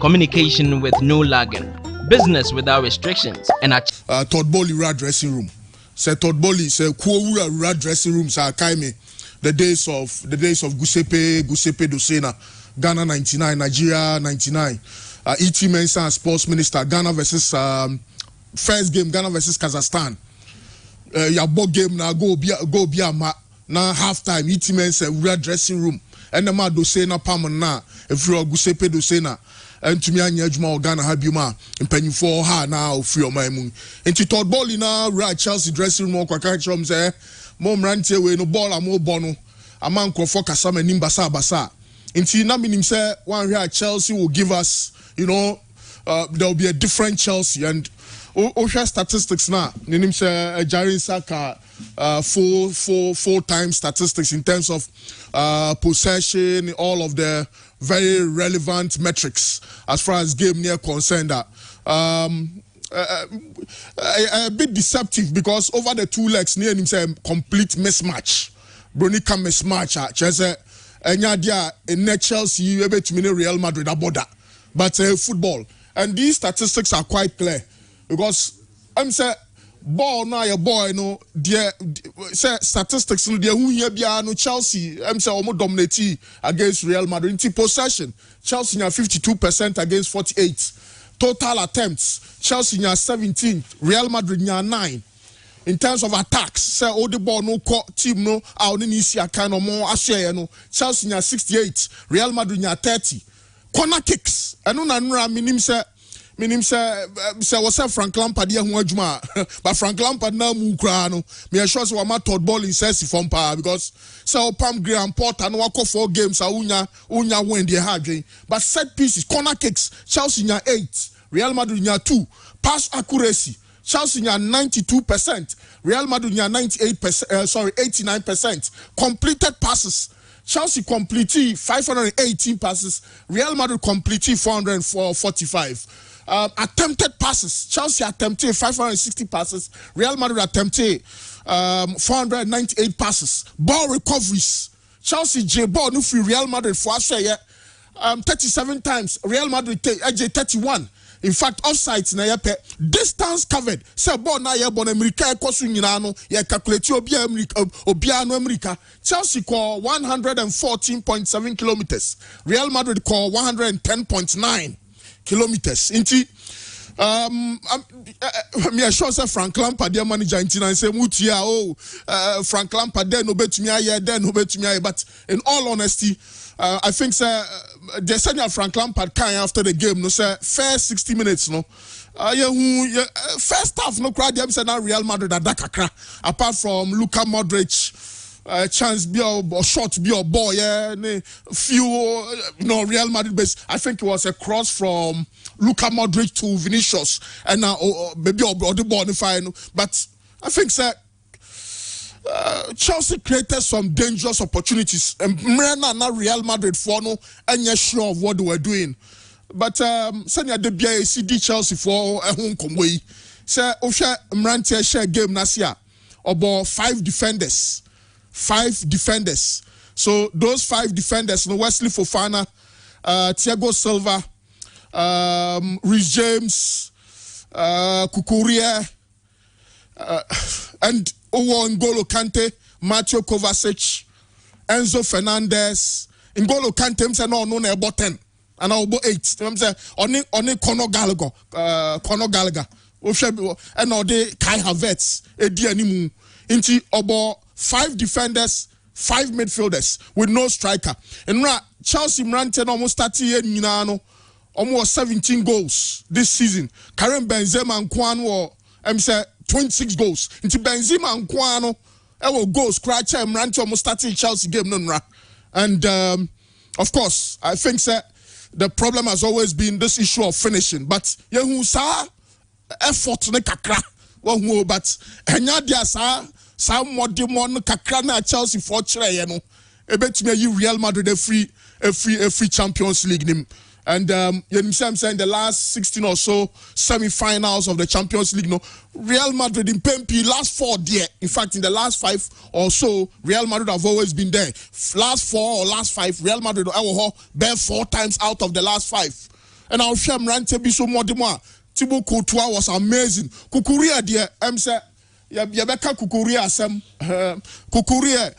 communication with no lagging, business without restrictions, and Todd Bowley dressing room. Say Todd Bowley say Kuowura dressing room sa kaime the days of Giuseppe Dosena, Ghana 99, Nigeria 99. E.T. Mensah, sports minister, Ghana versus first game Ghana versus Kazakhstan. Your ball game now go be now half time. E.T. Mensah dressing room. And the man Dosena Pamon na if you are Giuseppe Dosena. And to me, I need more Ghana Habima and penny for her now free on my moon. And to Todd Bowley now, right Chelsea dressing room, Kwakachom say, Mom Rante away no ball, I'm more bono. A man called for Kasama Nimbasa Basa. And see, now meaning say, one here Chelsea will give us, there will be a different Chelsea. And Osha statistics now, Ninim say, Jarin Saka, full time statistics in terms of possession, all of the very relevant metrics as far as game near concerned. A bit deceptive because over the two legs near him say complete mismatch. Bronica mismatch. Chese enya in Chelsea able to mean Real Madrid aboda, but football and these statistics are quite clear because I'm say. Ball now your boy no dear say statistics no dear who here bia no Chelsea say almost dominate against Real Madrid in possession. Chelsea na 52% against 48. Total attempts Chelsea na 17, Real Madrid na 9. In terms of attacks say all the ball no team no only ni see kind of more ashare no Chelsea na 68, Real Madrid na 30. Corner kicks eno na nra minim say was Frank Lampard here who adwuma but Frank Lampard now mu kra no me sure say wa Todd Bowley says from power because so Pam Graham Porter no wako 4 games unya win the hard but set pieces corner kicks Chelsea nya 8 Real Madrid nya 2 pass accuracy Chelsea nya 92% Real Madrid nya 89% completed passes Chelsea completed 518 passes Real Madrid completed 445 attempted passes. Chelsea attempted 560 passes. Real Madrid attempted 498 passes. Ball recoveries. Chelsea J ball no free Real Madrid for us 37 times. Real Madrid 31. In fact, offsides na yepe distance covered. Say ball na ye bon America ekosu nyina no ye calculate obia no America. Chelsea call 114.7 kilometers. Real Madrid call 110.9 kilometers. Inti me sure say Frank Lampard their manager in say mutia Frank Lampard then no betumi aye but in all honesty I think say the senior Frank Lampard came after the game no say first 60 minutes no first half no crowd them say now Real Madrid adakakra apart from Luka Modric chance be or shot be or ball few Real Madrid base. I think it was a cross from Luka Modric to Vinicius and now maybe or the ball in the final but I think that Chelsea created some dangerous opportunities and now Real Madrid for no and you're sure of what they were doing but senior the BACD Chelsea for a home come way say Osha Mrantia share game nasia about 5 defenders. So those 5 defenders, Wesley Fofana, Thiago Silva, Reece James, Kukurea, and N'Golo Kante, Matteo Kovacic, Enzo Fernandez. N'Golo Kante, I'm saying no about 10, and I'll 8. I'm saying only Conor Gallagher, and all the Kai Havertz, Eddie Animu, into about 5 defenders, 5 midfielders with no striker. And Chelsea Mranten almost 30 years, almost 17 goals this season. Karim Benzema and Kwano, I'm saying 26 goals. Into Benzema and Kwano, goals. Scratch Mranten almost 30 Chelsea game. And of course, I think that the problem has always been this issue of finishing. But effort ne kakra, but some more demon kakra Chelsea for no ebetime Real Madrid a free Champions League nim and I'm saying the last 16 or so semi-finals of the Champions League no Real Madrid in Pempi last 4 there in fact in the last 5 or so Real Madrid have always been there last 4 or last 5 Real Madrid bear 4 times out of the last 5 and I'll share Rante be so more demo. Thibaut Courtois was amazing. Kukurea dear, say, Yabeka Kukurea, some Kukurea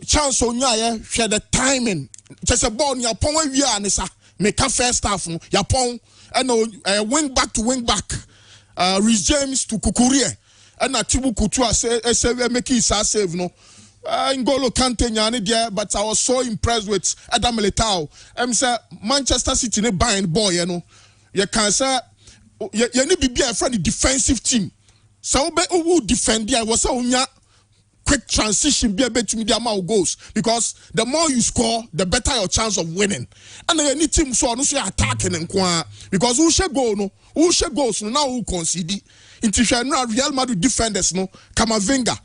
chance on ya, share the timing. Just a ball, your pong, Nisa, make a first half, your pong, and wing back to wing back. Rhys James to Kukurea, and Thibaut Courtois say, make his save no. N'Golo Kante nyane there, but I was so impressed with Adam Militao. Say Manchester City ne buying boy, you know. You can say you need to be a friend defensive team. So who defend there was a quick transition be a bit to me the amount of goals because the more you score, the better your chance of winning. And then any team so no attacking and because who should go no, who should go so now who concede. Into Real Madrid defenders no, Camavinga.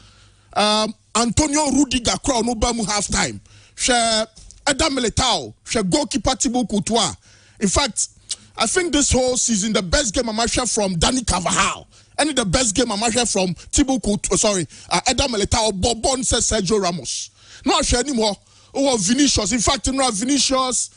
Antonio Rudiger crowd no bamu half time. She Adam Militao, she goalkeeper Thibaut Courtois. In fact, I think this whole season the best game I'm share from Danny Carvajal. And the best game I'm share from Thibaut Courtois, Adam Militao, Bobon says Sergio Ramos. No share anymore. Oh Vinicius. In fact, Vinicius,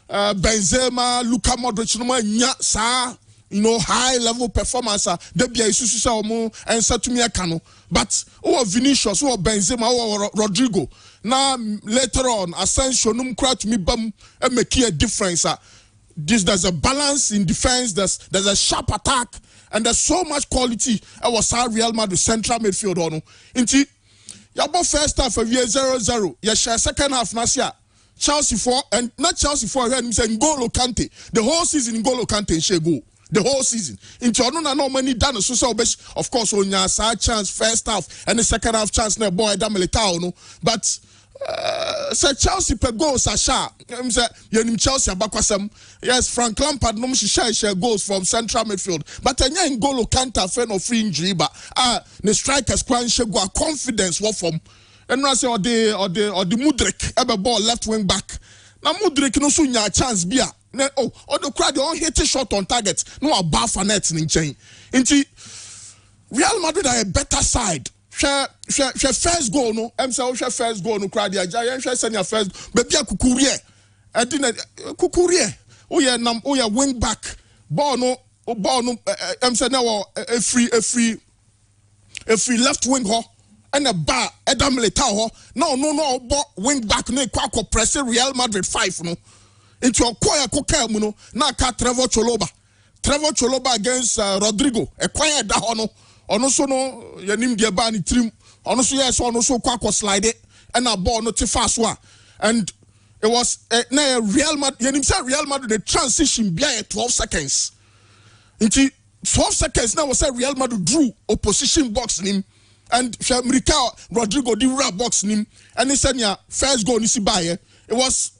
Benzema, Luka Modric, no nya you know, high level performance. Debia isusu omo and Satumia Kano. But Vinicius, Benzema, Rodrigo. Now later on, Asensio num cry to me bum and make a difference. There's a balance in defense. There's a sharp attack, and there's so much quality. I was Real Madrid central midfield on. Inti, yabo first half of year 0-0. Yeah, second half last year. Chelsea 4 and not Chelsea 4. I'm saying N'Golo Kante. The whole season N'Golo Kante she go. The whole season. Into no many done so of course on your side chance first half and the second half chance na boy Adam Militao no. But say Chelsea per goals Asha. Say you Chelsea abakwasem. Yes, Frank Lampard no share goals from central midfield. But anya N'Golo Kante fan of free injury but the strikers kwan she go confidence what from and I say or the Mudrik ebe ball left wing back. Na Mudrik no so nya chance bia. Or the crowd don't hit a shot on target. No a bar for net in chain. Into Real Madrid are a better side. Share first goal no. Share first goal no crowd. Share send your first. Baby Kukurea. I didn't Kukurea. Oh yeah wing back. Ball no. Now a free left wing ho. And a bar Adam Militao. No wing back no kwa press Real Madrid 5 no. Into a choir coca muno na ka Trevor Chalobah against Rodrigo a choir da ono so no yanim de ba ni trim ono so yes ono so kwa slide and a ball no te fast one and it was na Real Madrid yanim say Real Madrid the transition bia 12 seconds into 12 seconds now was say Real Madrid drew opposition box nim and Rodrigo the rap box nim and he said yeah first goal ni si baye it was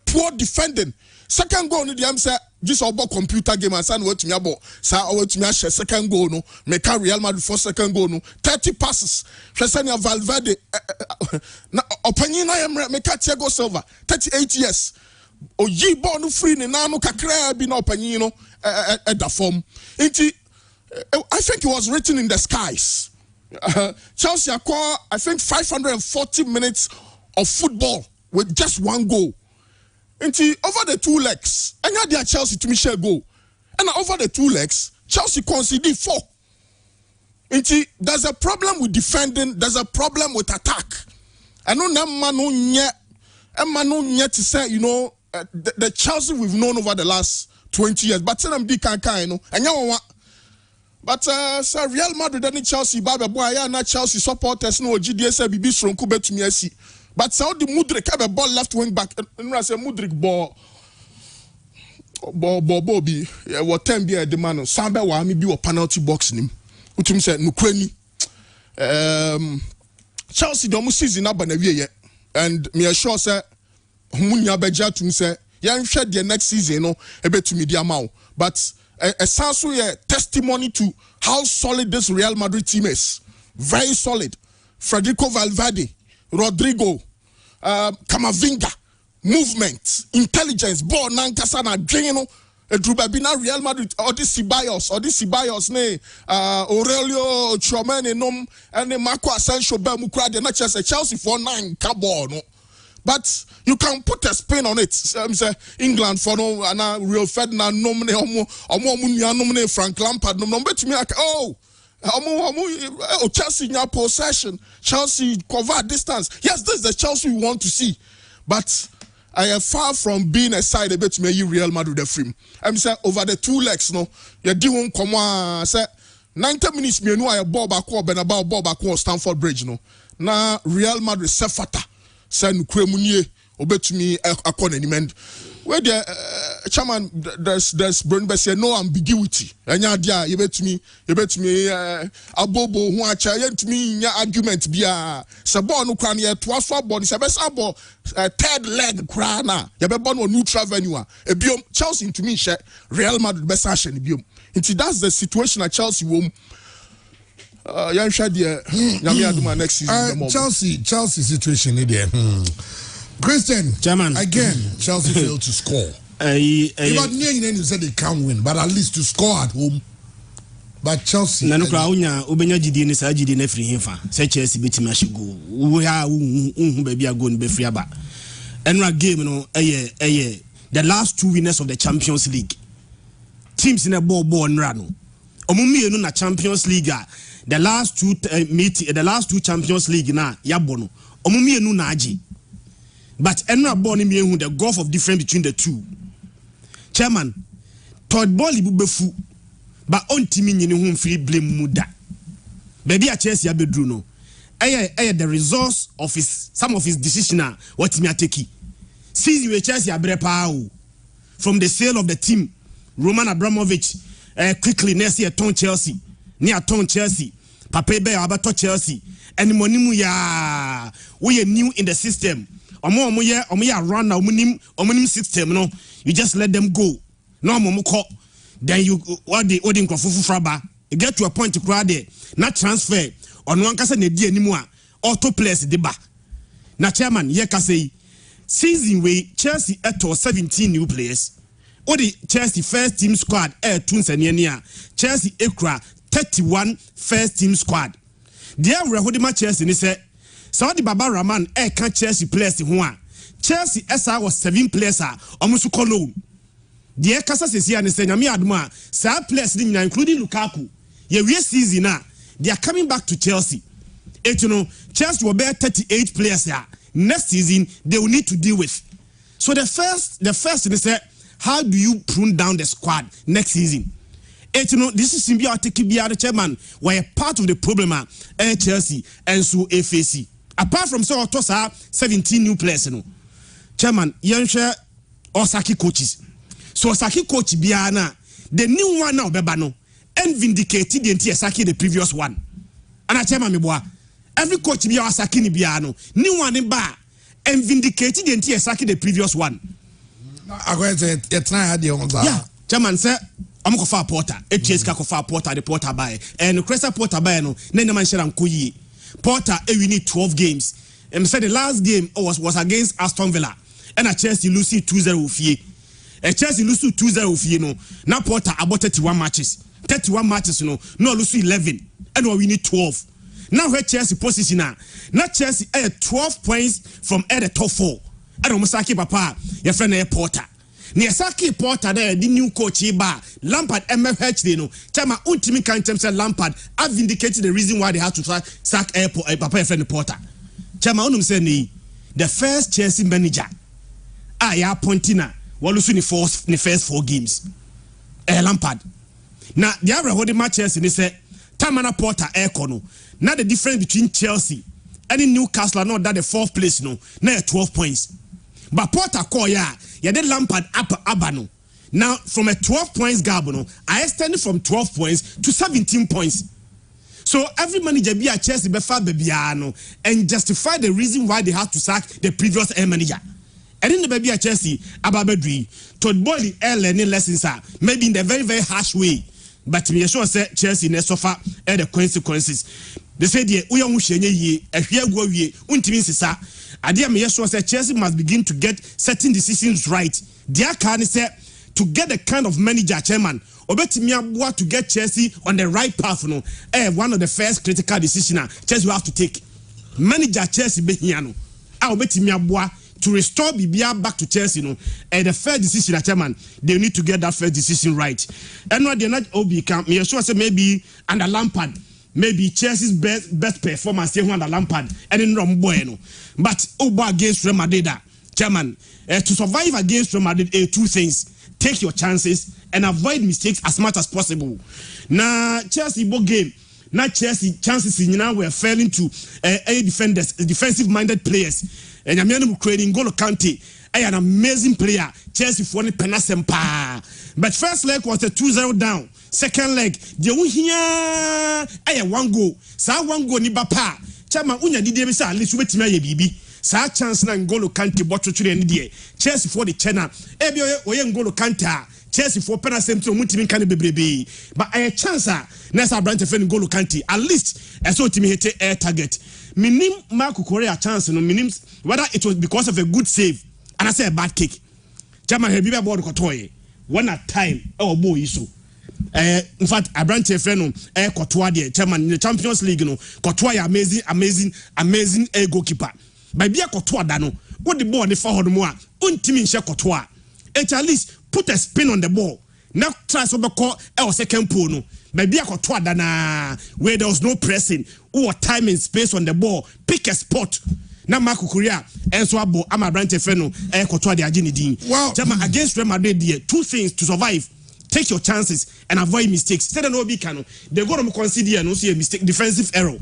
poor defending. Second goal, the answer this about computer game and son what me about. Sa what me share second goal no. Make Real Madrid for second goal no. 30 passes. Shesania Valverde. Opinion I am make Thiago Silva. 38 years. Oyi ball no free ni na no kakra bi na opinion no at the form. Inti I think it was written in the skies. Chelsea acquire I think 540 minutes of football with just one goal. Into over the 2 legs, and now they are Chelsea to Michel goal. And over the 2 legs, Chelsea conceded 4. Into there's a problem with defending, there's a problem with attack. I know Manu yet to say, you know, the Chelsea we've known over the last 20 years, but tell them big you know, and you know but sir Real Madrid and Chelsea, Baba boy, not Chelsea supporters, no GDS, BB from Kubet to me. But so the Mudrik have a ball left wing back. And I say Mudrik ball Bobby. What time be a demand? Samba wa mi be a penalty box nim. Utum said no kweni. Chelsea don't season up and yet. And me assure say Munya beja to say yeah shed the next season no a bit to media amount. But a sounds a testimony to how solid this Real Madrid team is. Very solid. Federico Valverde, Rodrigo, Camavinga, movement, intelligence, ball, nankasana, drino, Drubabina, Real Madrid, or this Ceballos, ne, Aurelio Tchouameni, nom, and Marco Asensio, Bemukra, the not just a Chelsea for 9 cabo, no. But you can put a spin on it. Say England for no and Real Ferdinand nominate nominate Frank Lampard nominate to me like Chelsea in your possession. Chelsea cover distance. Yes, this is the Chelsea we want to see. But I am far from being a side a bit to me Real Madrid the film. I'm saying over the 2 legs, no, you do come on, say 90 minutes me know I ball back or Bernabeu ball back or Stamford Bridge, no. Na Real Madrid sefata say no kremunye obetumi akon animend. Where the chairman there's Brun say no ambiguity. Anya dia yebetumi abobo hu acha yentumi nya argument bia se ball no kra na ye to aso ball se be sa ball third leg kra na ye be ball no neutral venue a ebiom Chelsea into me share Real Madrid be sa hye ne biom. Nti that's the situation at Chelsea wom. Yan share the nyame aduma next season. Chelsea situation there. Christian, German. Again, Chelsea failed to score. Even you said they can't win, but at least to score at home. But Chelsea. Nanukra unya ubenya jidi ni sa jidi ne free himfa. Say Chelsea beat me go. We ha baby a go ni be free aba. Enra game no the last 2 winners of the Champions League. Teams in a ball nra no. Omumienu na Champions League the last 2 the last 2 Champions League na yabo no. Omumienu na aji. But enra ball ni me the gulf of difference between the two. Chairman, Todd Bolly befu, but on timi nyini hu free blame muda. Baby a Chelsea abedru no. The results of some of his decision what me ateki. Season we Chelsea abrepa from the sale of the team, Roman Abramovich quickly next year turn Chelsea, near turn Chelsea, Pape Be abato Chelsea, and money mu ya we are new in the system. Omo ya run na omunim system no. You just let them go. No more call. Then you what the odin krofufu fraba. You get to a point to cry there. Not transfer. On one kasa ne di anymore. Auto players de ba. Na chairman ye ka say season way Chelsea eto 17 new players. O the Chelsea first team squad tunsania. Chelsea ekra 31 first team squad. There we hold my Chelsea ni say Saudi Baba Rahman can Chelsea players ho a Chelsea SA was 7 players almost call loan. The Kasa Sisi and Senyami Adma, sa players including Lukaku. Ye season they are coming back to Chelsea. Chelsea will bear 38 players here. Next season they will need to deal with. So the first is how do you prune down the squad next season? This is symbiotic the chairman were part of the problem at Chelsea and so FAC. Apart from so 17 new players, chairman, Yansha Osaki coaches. So Osaki coach Biana, the new one now Bebano, and vindicated the entire Saki the previous one. And I chairman Meboa, every coach be Osaki Biano, new one in bar, and vindicated the entire Saki the previous one. I go say yeah, chairman sir. I'm going to Porter. HSK go Porter, the Porter buy. And Cresta Porter buy no. Nene man share Kuyi. Porter, we need 12 games. And said the last game was against Aston Villa. And a Chelsea lose 2-0 fie. A Chelsea lose 2-0 fie no. Now Porter about 31 matches. 31 matches no lose 11. And we need 12. Now where Chelsea position now. Now Chelsea 12 points from the top 4. And Omusaki papa, your friend Porter. Niasaki Porter there, the new coach ba Lampard MFH no. Chama ultimate kind terms Lampard have vindicated the reason why they have to sack Papa friend Porter. Chama unum say the first Chelsea manager ya Pontina walusu ni first 4 games. Lampard. Now the other holding match Chelsea ni say Tamana Porter kono. Now the difference between Chelsea and Newcastle not that the 4th place no. Now 12 points. But Porter call ya did Lampard up Abano. Now from a 12 points gap, I extended from 12 points to 17 points. So every manager be a Chelsea before Bebiano and justify the reason why they had to sack the previous manager. And in the baby at Chelsea, Ababedri, Todd Boyle learning lessons maybe in the very, very harsh way. But me sure say Chelsea ne suffer the consequences. They say the Uyang ye a here go ye untimin sisa. Adia me sure say Chelsea must begin to get certain decisions right. Their can say to get the kind of manager chairman obetimi aboa to get Chelsea on the right path no one of the first critical decisions Chelsea will have to take. Manager Chelsea be here no obetimi aboa to restore Bibia back to Chelsea, the first decision, chairman, they need to get that first decision right. And what they're not Obi camp, me sure say maybe under Lampard, maybe Chelsea's best performance here under Lampard and in Romboeno. But Oba against Real Madrid, chairman, to survive against Real Madrid, two things: take your chances and avoid mistakes as much as possible. Now Chelsea both game. Now Chelsea chances now were failing to defensive-minded players. And I'm creating N'Golo Kante, an amazing player. Chelsea for the Penasempa. But first leg was a 2-0 down. Second leg, the here, one goal. Sa one goal ni bapa. Chama unya di debe sa at least wait me bibi. Sa chance na N'Golo Kante bottle three and die. Chelsea for the channel. Ebi oye N'Golo Kante. Chelsea for penalty to mutimi kan bebrebe, but a chance nessa branch of N'Golo Kante at least so timi hit air target. Minim Marco Correa chance no minim whether it was because of a good save and I say a bad kick. German heavy board kotoye one at time boy so. In fact, a branch of friend Courtois there, chairman in the Champions League no Courtois amazing goalkeeper. By be a Courtois dano, what the ball the forward more untimi share Courtois. At least put a spin on the ball. Now try to call our second pool. No, maybe I got dana where there was no pressing or time and space on the ball. Pick a spot. Now Marco Correa and so I'm a branch of Feno Wow. Against Real Madrid, two things to survive: take your chances and avoid mistakes. Instead of no big cano, they're going to consider and see a mistake, defensive error.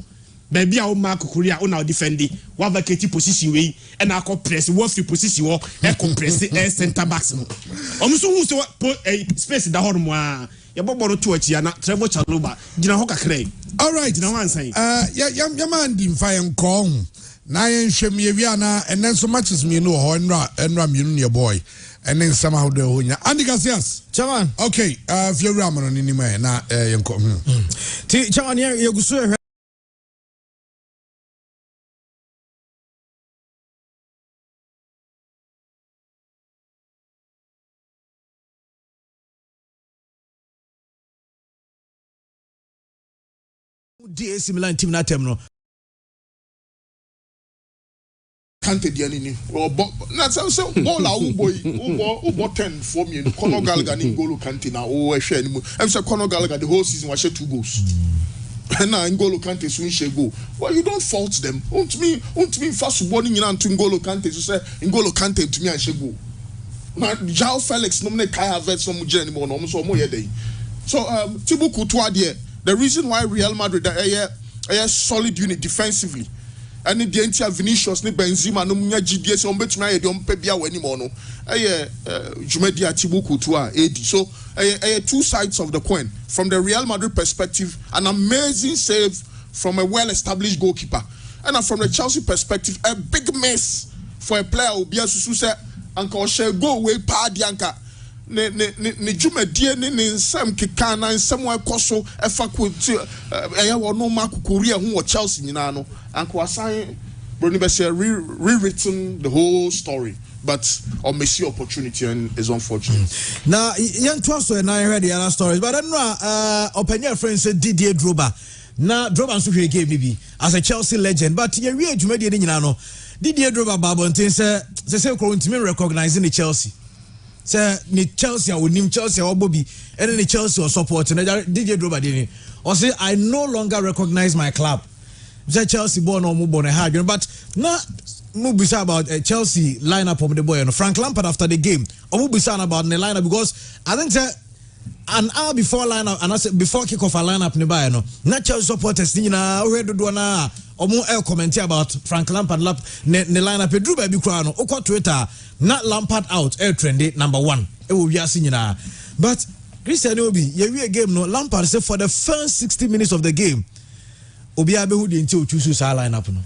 Baby, our Marco Correa on our defending, what vacate position way, and I call press, what free position or compress the center backs. Almost who's a space in the hormone. Your bobble to it, Yana, Trevor Chaluba, Dina Hoka Cray. All right, no one saying, your man didn't fire and call. Nine Shemiana, and then so much as me know, and Ram, your boy, and then somehow the whole Andy Garcias. Chaman, okay, if you're Raman on any man, Chaman, you're good. AC Milan team na tem no Kante diani or na so ball a wo 10 for me Conor Gallagher ni N'Golo Kante na o hwe ani mu em say Conor Gallagher the whole season was 2 goals and now N'Golo Kante so share goal. Well, you don't fault them. Won't me first ball ni nyina to N'Golo Kante so say N'Golo Kante to me and share goal. Na João Felix no me Kai Havertz no mu jani mo no so mo ye dey. So Thibaut Courtois there. The reason why Real Madrid are a solid unit defensively, and the entire Vinicius, ni Benzema, no munya GDS, on bet me don't pay biya any more no. Jumedia Thibaut Courtois, AD. So two sides of the coin. From the Real Madrid perspective, an amazing save from a well-established goalkeeper, and from the Chelsea perspective, a big mess for a player who be a susu Uncle share go away pa dianka. Ne jumadie ne nsam keka na nsam wa koso efa ko no Marco Correa hu Chelsea nyina no anko asan Brony be say rewritten the whole story, but or miss opportunity and is unfortunate. Now young to and I heard the other stories, but I don't know open friend said Didier Drogba. Now Drogba so he gave me as a Chelsea legend, but you real jumadie nyina no Didier Drogba babontin say ko ntimi recognizing the Chelsea. Say ni Chelsea or nim Chelsea or Bobby and then the Chelsea or support and DJ Drogba didn't or say I no longer recognize my club. Say Chelsea born or move on a hard, but not move about Chelsea lineup of the boy and Frank Lampard after the game or move about the lineup because I think say an hour before lineup and I said before kick off a lineup nearby no not Chelsea supporters ni na we do na or more comment about Frank Lampard ne lineup e Drogba bi kra no okọ Twitter not Lampard out air trendy number 1 e wo wiase nyina but Christian Obi ye we game no Lampard say for the first 60 minutes of the game obi abehu de nti o choose sa lineup no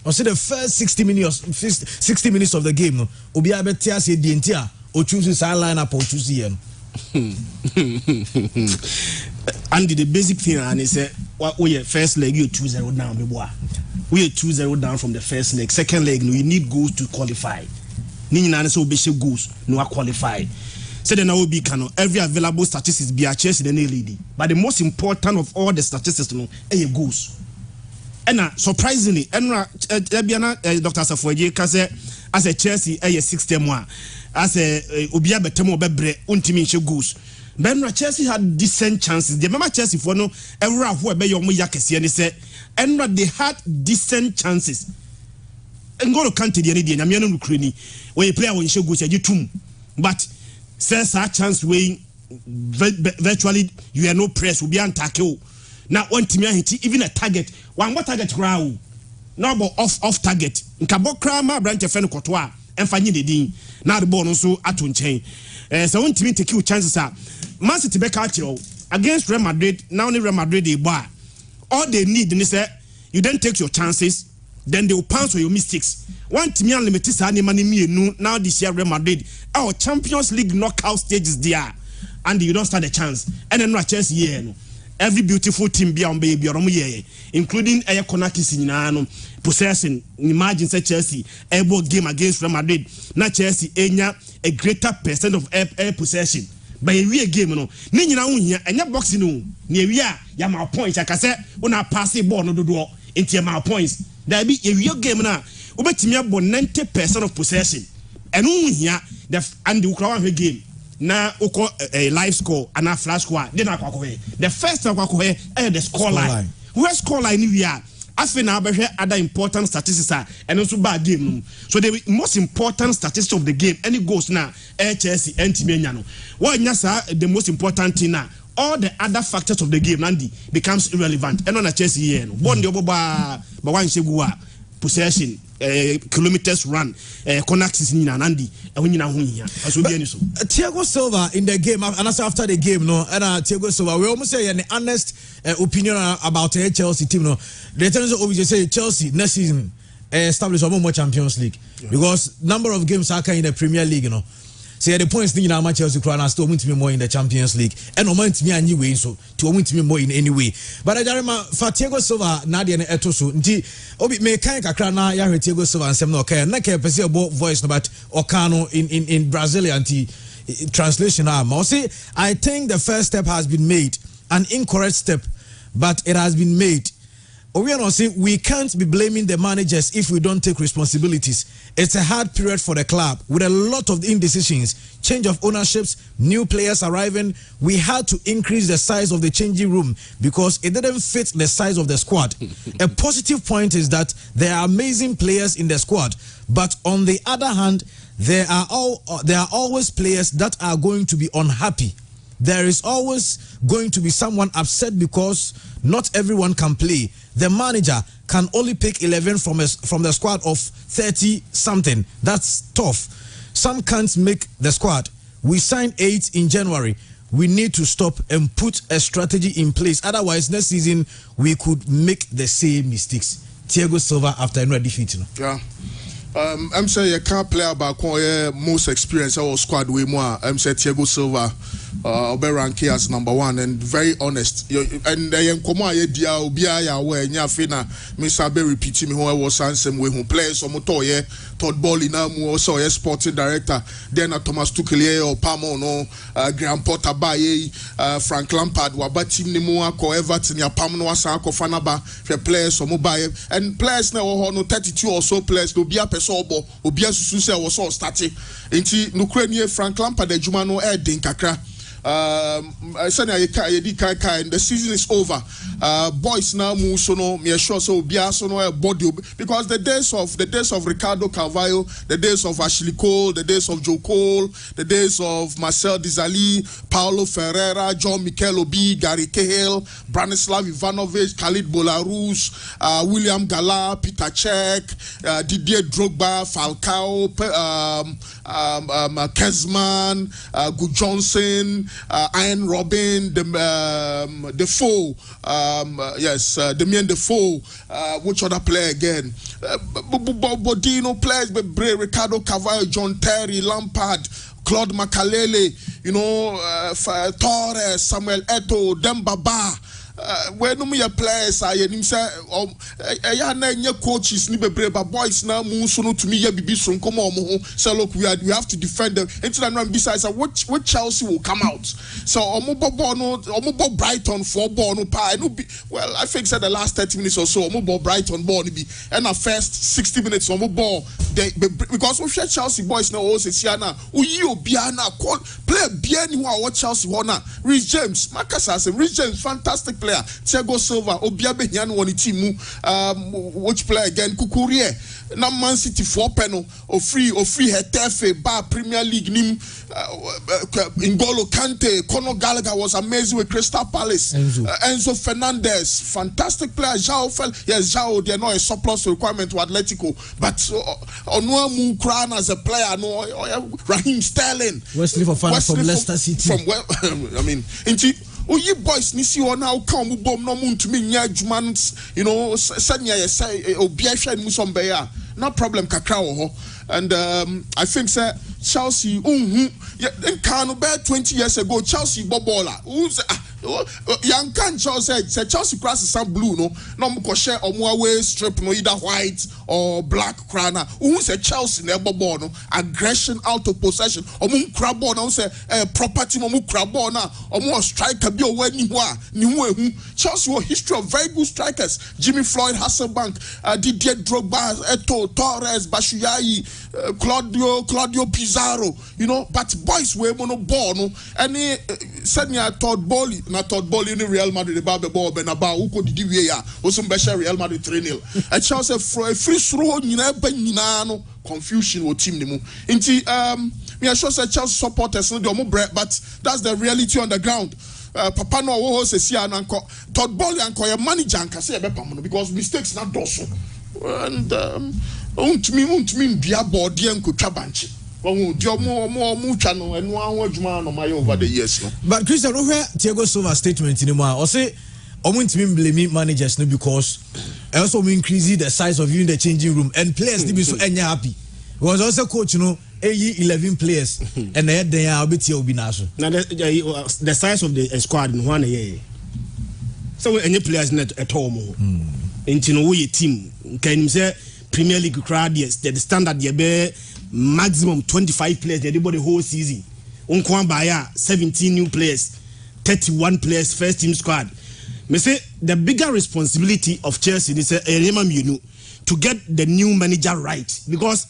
or say the first 60 minutes of the game no obi abeti ase de nti a o choose sa lineup o choose here no and the basic thing and he said we first leg you 2-0 down beboa we 2-0 down from the first leg. Second leg no you need goals to qualify ni nyina so be goals no qualify so then will be can every available statistics be a Chelsea the lead but the most important of all the statistics no goals And surprisingly, Dr. Safoye Kase as a Chelsea a 6-1 as a Ubia Betemo Bebre Untimin goose. Benra Chelsea had decent chances. The Mama Chelsea for no ever who be your Yakesi and he said, and they had decent chances. And go to country the Indian Amiano Ukraine where you play when you go to you but says a chance weighing virtually you are no press will be on tackle. Now one team even a target one more target ground now but off target in Kabokra branch of Fencotoa and finding the ding now the ball also at one chain so one team take you chances are Man City back out against Real Madrid now Real Madrid they bar all they need and they say you then take your chances then they will pounce on your mistakes. One team unlimited now this year Real Madrid our Champions League knockout stages there and you don't stand a chance and then Chelsea yeah every beautiful team be on baby or including a Konakis in possession. Imagine say Chelsea a game against Real Madrid. Now Chelsea a greater percent of air possession. But a game no. Ni na here and your boxing no. Near we are ya my points. I can say when I pass the ball no do into my points. There be a real game now. Ubetimi about 90% of possession. And here the and the Ukraine game. Na uko a live score and a flash score then the first the score line where score line we are after now other important statistics and also bad game so the most important statistics of the game any goes now Chelsea and Timeniano what the most important thing now all the other factors of the game Nandi becomes irrelevant and on a Chelsea here one the but one shegua possession kilometers run connects in Nandi and when you know as we be so Thiago Silva in the game and also after the game no and Thiago Silva we almost say an honest opinion about Chelsea team no the terms of say Chelsea next season establish one more Champions League because number of games are in the Premier League you know. Say the points thing in our Chelsea crown still win to me more in the Champions League and no man to me any way so to win to me more in any way but I remember for Thiago Silva Nadia and Etoso nti obi me kan kakra na ya Thiago Silva ansem no okay na ke pese bo voice no but Okano in Brazilian translation am say I think the first step has been made an incorrect step but it has been made. We can't be blaming the managers if we don't take responsibilities. It's a hard period for the club with a lot of indecisions, change of ownerships, new players arriving. We had to increase the size of the changing room because it didn't fit the size of the squad. A positive point is that there are amazing players in the squad, but on the other hand, there are always players that are going to be unhappy. There is always going to be someone upset because not everyone can play. The manager can only pick 11 from the squad of 30 something. That's tough. Some can't make the squad. We signed 8 in January. We need to stop and put a strategy in place. Otherwise, next season we could make the same mistakes. Thiago Silva after another defeat. Yeah. I'm saying you can't play about most experience our squad way more. I'm saying Thiago Silva ranking as number 1 and very honest. And I come out dia obia ya we nya fe na me sabe repeat me who was ansem we who players or motor third ball in am also sporting director then Thomas Tuchel or Palmer no Graham Potter by Frank Lampard wa ba team ni mu akọ Everton ya Palmer no asan akọ Fanaba fe players or mobile and players na wo no 32 or so players no bia person obo obia susu se wo so starting enti no kura ni Frank Lampard adwuma no den kakra and the season is over. Boys now move so no me sure so bia so no body because the days of Ricardo Carvalho, the days of Ashley Cole, the days of Joe Cole, the days of Marcel Desailly, Paulo Ferreira, John Mikel Obi, Gary Cahill, Branislav Ivanovic, Khalid Bolarus, William Gala, Peter Cech, Didier Drogba, Falcao, Kezman, Good Johnson, Ian Robin, Defoe, Damien Defoe, which other player again? Bodino players, Ricardo Carvalho, John Terry, Lampard, Claude Makalele, Torres, Samuel Eto'o, Dembaba. when we are players, I and him say, coaches, but boys now move so to me, yeah, be from come on, so look, we have to defend them. And besides, what Chelsea will come out. So, Omobo Brighton for Bono Pie, well, I think said the last 30 minutes or so, Omobo Brighton Bono be, and the first 60 minutes, Omobo, because we share Chelsea boys now, also, Siana, Uyo Biana, play Biani, what Chelsea wanna, Rhys James, Marcus Rhys James, fantastic player. Thiago Silva, Obiabe Nyan won the team. Which play again? Kukurie. Now Man City 4 penal or free Hetefe bar Premier League nim N'Golo Kante. Conor Gallagher was amazing with Crystal Palace. Enzo Fernandez, fantastic player. João they are not a surplus requirement to Atletico, but Onuamu Kran as a player. No, Raheem Sterling, Wesley Fofana from Leicester City. I mean, you boys nisi on now come bomb no moon to me jumans, you know, sanya say obiasha and musombeya. No problem kakao. And I think sir Chelsea in Kano 20 years ago Chelsea bobola. Who's young can Chelsea Chelsea cross is some blue no mo share or more way strip no either white or black crana. Who's a Chelsea never born aggression out of possession or moon crab on say property mo crab on or more striker be away ni Chelsea were history of very good strikers. Jimmy Floyd, Hasselbank, Didier Drogba, Eto'o, Torres, Bashuyayi, Claudio Pizarro, you know, but boys were mono born any said me I thought ball in Real Madrid about the ball Benaba who could give you or some better Real Madrid 3-0. And Chelsea for a free throw no confusion or team nimo. Me I sure say Chelsea supporters no do bread, but that's the reality on the ground. Papa no wo say see an anko Todd Bowley anko your manager anka say be pam because mistakes not do so. And untimi bia board yen ko twa banche. Mo channel and one juma no my over the years no. But Christian over Thiago Silva statement in or say omuntimi blame managers no because also we increase the size of you in the changing room and players to be so happy. Was also coach 11 players and they are bit will be national. Now the size of the squad in 1 year. So any players not at home. Into we team can say Premier League crowd yes the standard be maximum 25 players the whole season. Unkwambaya 17 new players, 31 players first team squad. Me say the bigger responsibility of Chelsea is to get the new manager right because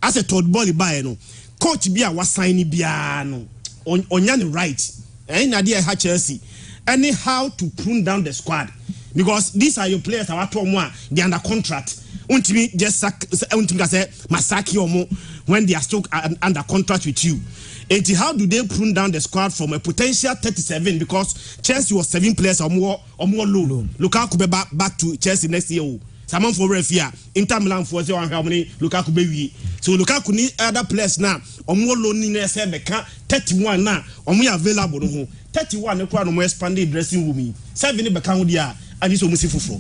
as a third ball buy no coach bia was signing bia no on right and idea ha Chelsea anyhow to prune down the squad because these are your players are they under contract untimi just untimi say masaki omo when they are still under contract with you. And how do they prune down the squad from a potential 37 because Chelsea was 7 players or more low. Lukaku be back to Chelsea next year. Someone for Refia, Inter Milan for how many Lukaku be. So Lukaku need other players now. Or more loneliness, 31 now. Or we available. 31 the crowd more expanded dressing room. 7 become dia and this almost full.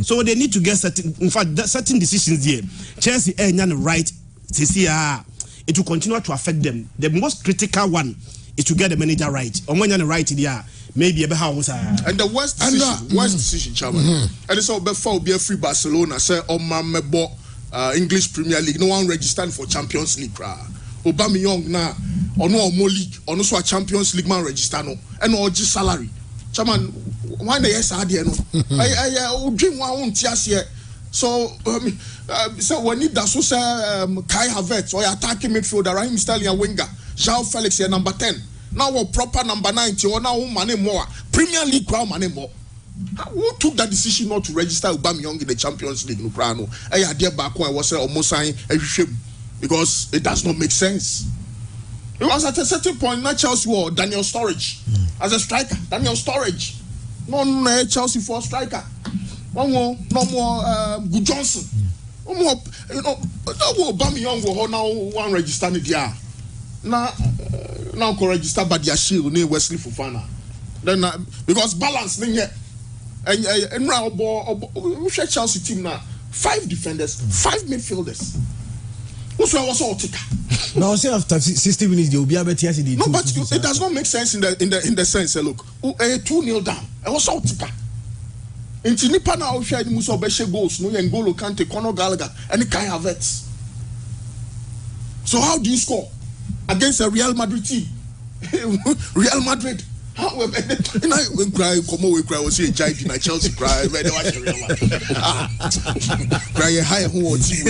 So they need to get certain decisions here. Chelsea ain't right. It will continue to affect them. The most critical one is to get the manager right. Or when you're right there, maybe a house. And the worst decision, Chairman. And it's all before be a free Barcelona. Say, oh, my English Premier League. No one registered for Champions League. Obama Young now, or no more league, or no so a Champions League man register no, and no just salary. Chairman, why the yes idea no? I dream one here. So when it does so say Kai Havertz or attacking midfielder Raheem Sterling and winger João Felix here number 10 now a proper number 90 or now money more Premier League crowd money more. Who took that decision not to register Aubameyang in the Champions League? No crano. I idea back when I was almost saying because it does not make sense. It was at a certain point not Chelsea or Daniel Sturridge as a striker. Daniel Sturridge, no Chelsea for striker. No more Good Johnson. No more, you know, no Aubameyang go now one register it here. Now can register Badiashile near Wesley Fofana. Then because balance thing here. And now we share Chelsea team now 5 defenders, 5 midfielders. Also was all ticker. Now say after 60 minutes they will be able to no, but it does not make sense in the sense look 2-0 down was out tipa. Nti nipa na o hwa ni mu so obehye goals no yen N'Golo Kante, Conor Gallagher and Kai Havertz. So how do you score against a Real Madrid team? Real Madrid. How we cry come we cry was say giant in Chelsea cry where they watch Real Madrid. Cry high who team.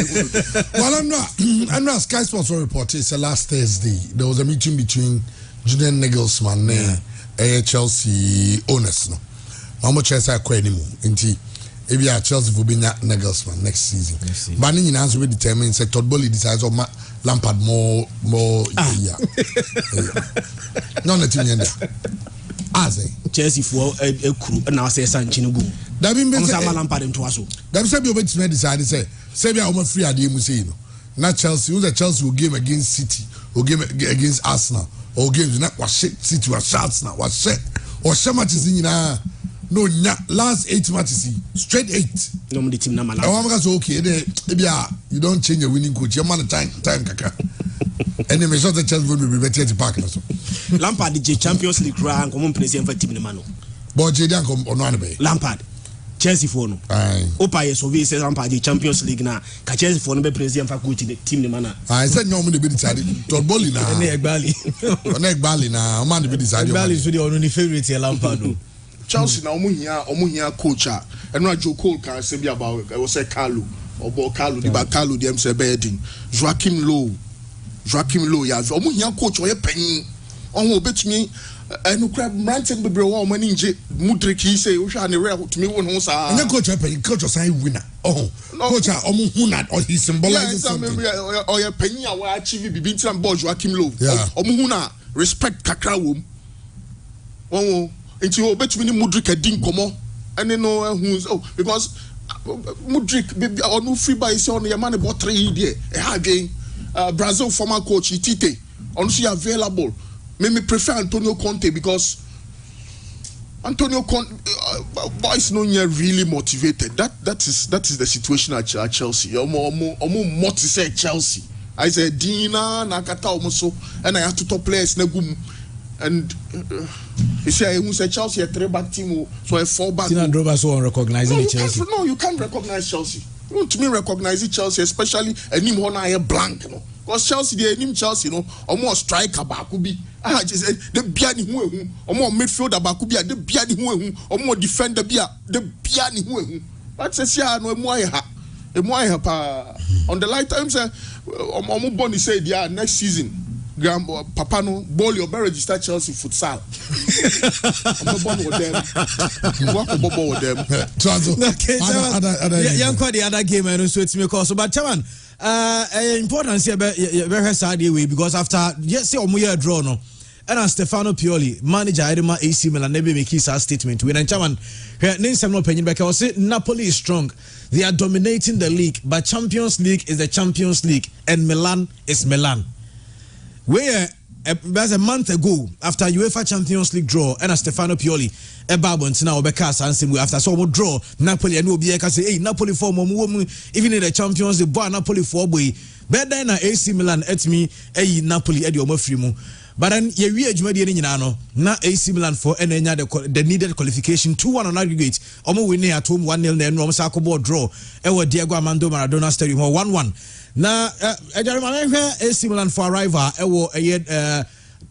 Well, I'm not Sky Sports report. It's last Thursday. There was a meeting between Julian Nagelsmann and Chelsea owners. No, how much Chelsea acquire anymore? Inti, if you are Chelsea for being Nagelsmann next season. But in answer we determine say Todd Bowley decides on Lampard more yeah. No, nothing in there. As Chelsea for a crew and now say Sanchino go. That means Lampard into us. That said, you bet me decide say we are almost free at the Musino. Not Chelsea. Who's the Chelsea will game against City or game against Arsenal or games not was shit City was shots now was set or some matches in no last 8 matches straight 8. No the team na mala. Okay, you don't change your winning coach. Your man time kaka. And the result the Chelsea will be better at the park. Lampard the Champions League rank come play for team na mano. But Jadian come on one bay. Lampard Chelsea for no. Opa yes so we say Lampard the Champions League na ka Chelsea for no be president for coach the team na mana. I said no man be decided. Todd Bowley na. Na Egbali. Na Egbali na man be decided. Egbali so the only favorite here Lampard. Chelsea na omo hia coach a eno Joe Cole can say be about I was say Carlo or Carlo the back Carlo dem say Bedin Joachim Low ya omo hia coach oye panyin on obetumi eno crab Branton bebre wo mani nje Mudrik he say wo hwa ne re to me won ho sa anya coach panyin coach sign winner coach omo huna or he symbolizes something oye panyin a wa achieve bibi ntina bo Joachim Low omo huna respect kakra wom won It's your bet me Mudrik a din komo and no who's because Mudrik baby or no free by on your man about 3 there again Brazil former coach Tite honestly available me prefer Antonio Conte because Antonio Conte boys no really motivated that is the situation at Chelsea omo moti say Chelsea I said Dina nakata omo so and I have to top players na gum and you say who say Chelsea a 3-back team so a 4-back Tina Droba so recognizing Chelsea. No, you can't recognize Chelsea. You want to me recognize Chelsea, especially a name on a blank, no. Because Chelsea, the name Chelsea, no, or more striker Bakubi. Just the Biani who, or more midfielder Bakubi, the Biani who, or more defender Bia, the Biani who. That's a sia no moya. The moya on the lifetime say, Omuboni said, yeah, next season. Grandpa, Papa no, ball your register Chelsea futsal. I'm born with them. Walk a bubble with them. Okay, young the other game and so it's me cause. But Chairman, importance here very sad way because after yes, say Omuya draw no. And Stefano Pioli, manager Edema AC Milan, never make his statement. When Chairman, name some opinion because Napoli is strong. They are dominating the league, but Champions League is the Champions League, and Milan is Milan. Where about a month ago, after UEFA Champions League draw, and Stefano Pioli, a babon now Becas and after some draw, Napoli and Obieka say, hey, Napoli for woman, even in the Champions League, boy Napoli for boy, better than AC Milan at me, hey, Napoli at your Mofrimo. But then ye reach Medianino, not AC Milan for any the needed qualification 2-1 on aggregate, almost winning at home 1-0 then Romsako board draw, Ewa Diego Armando Maradona Stadium 1-1. Now, AC Milan for arrival,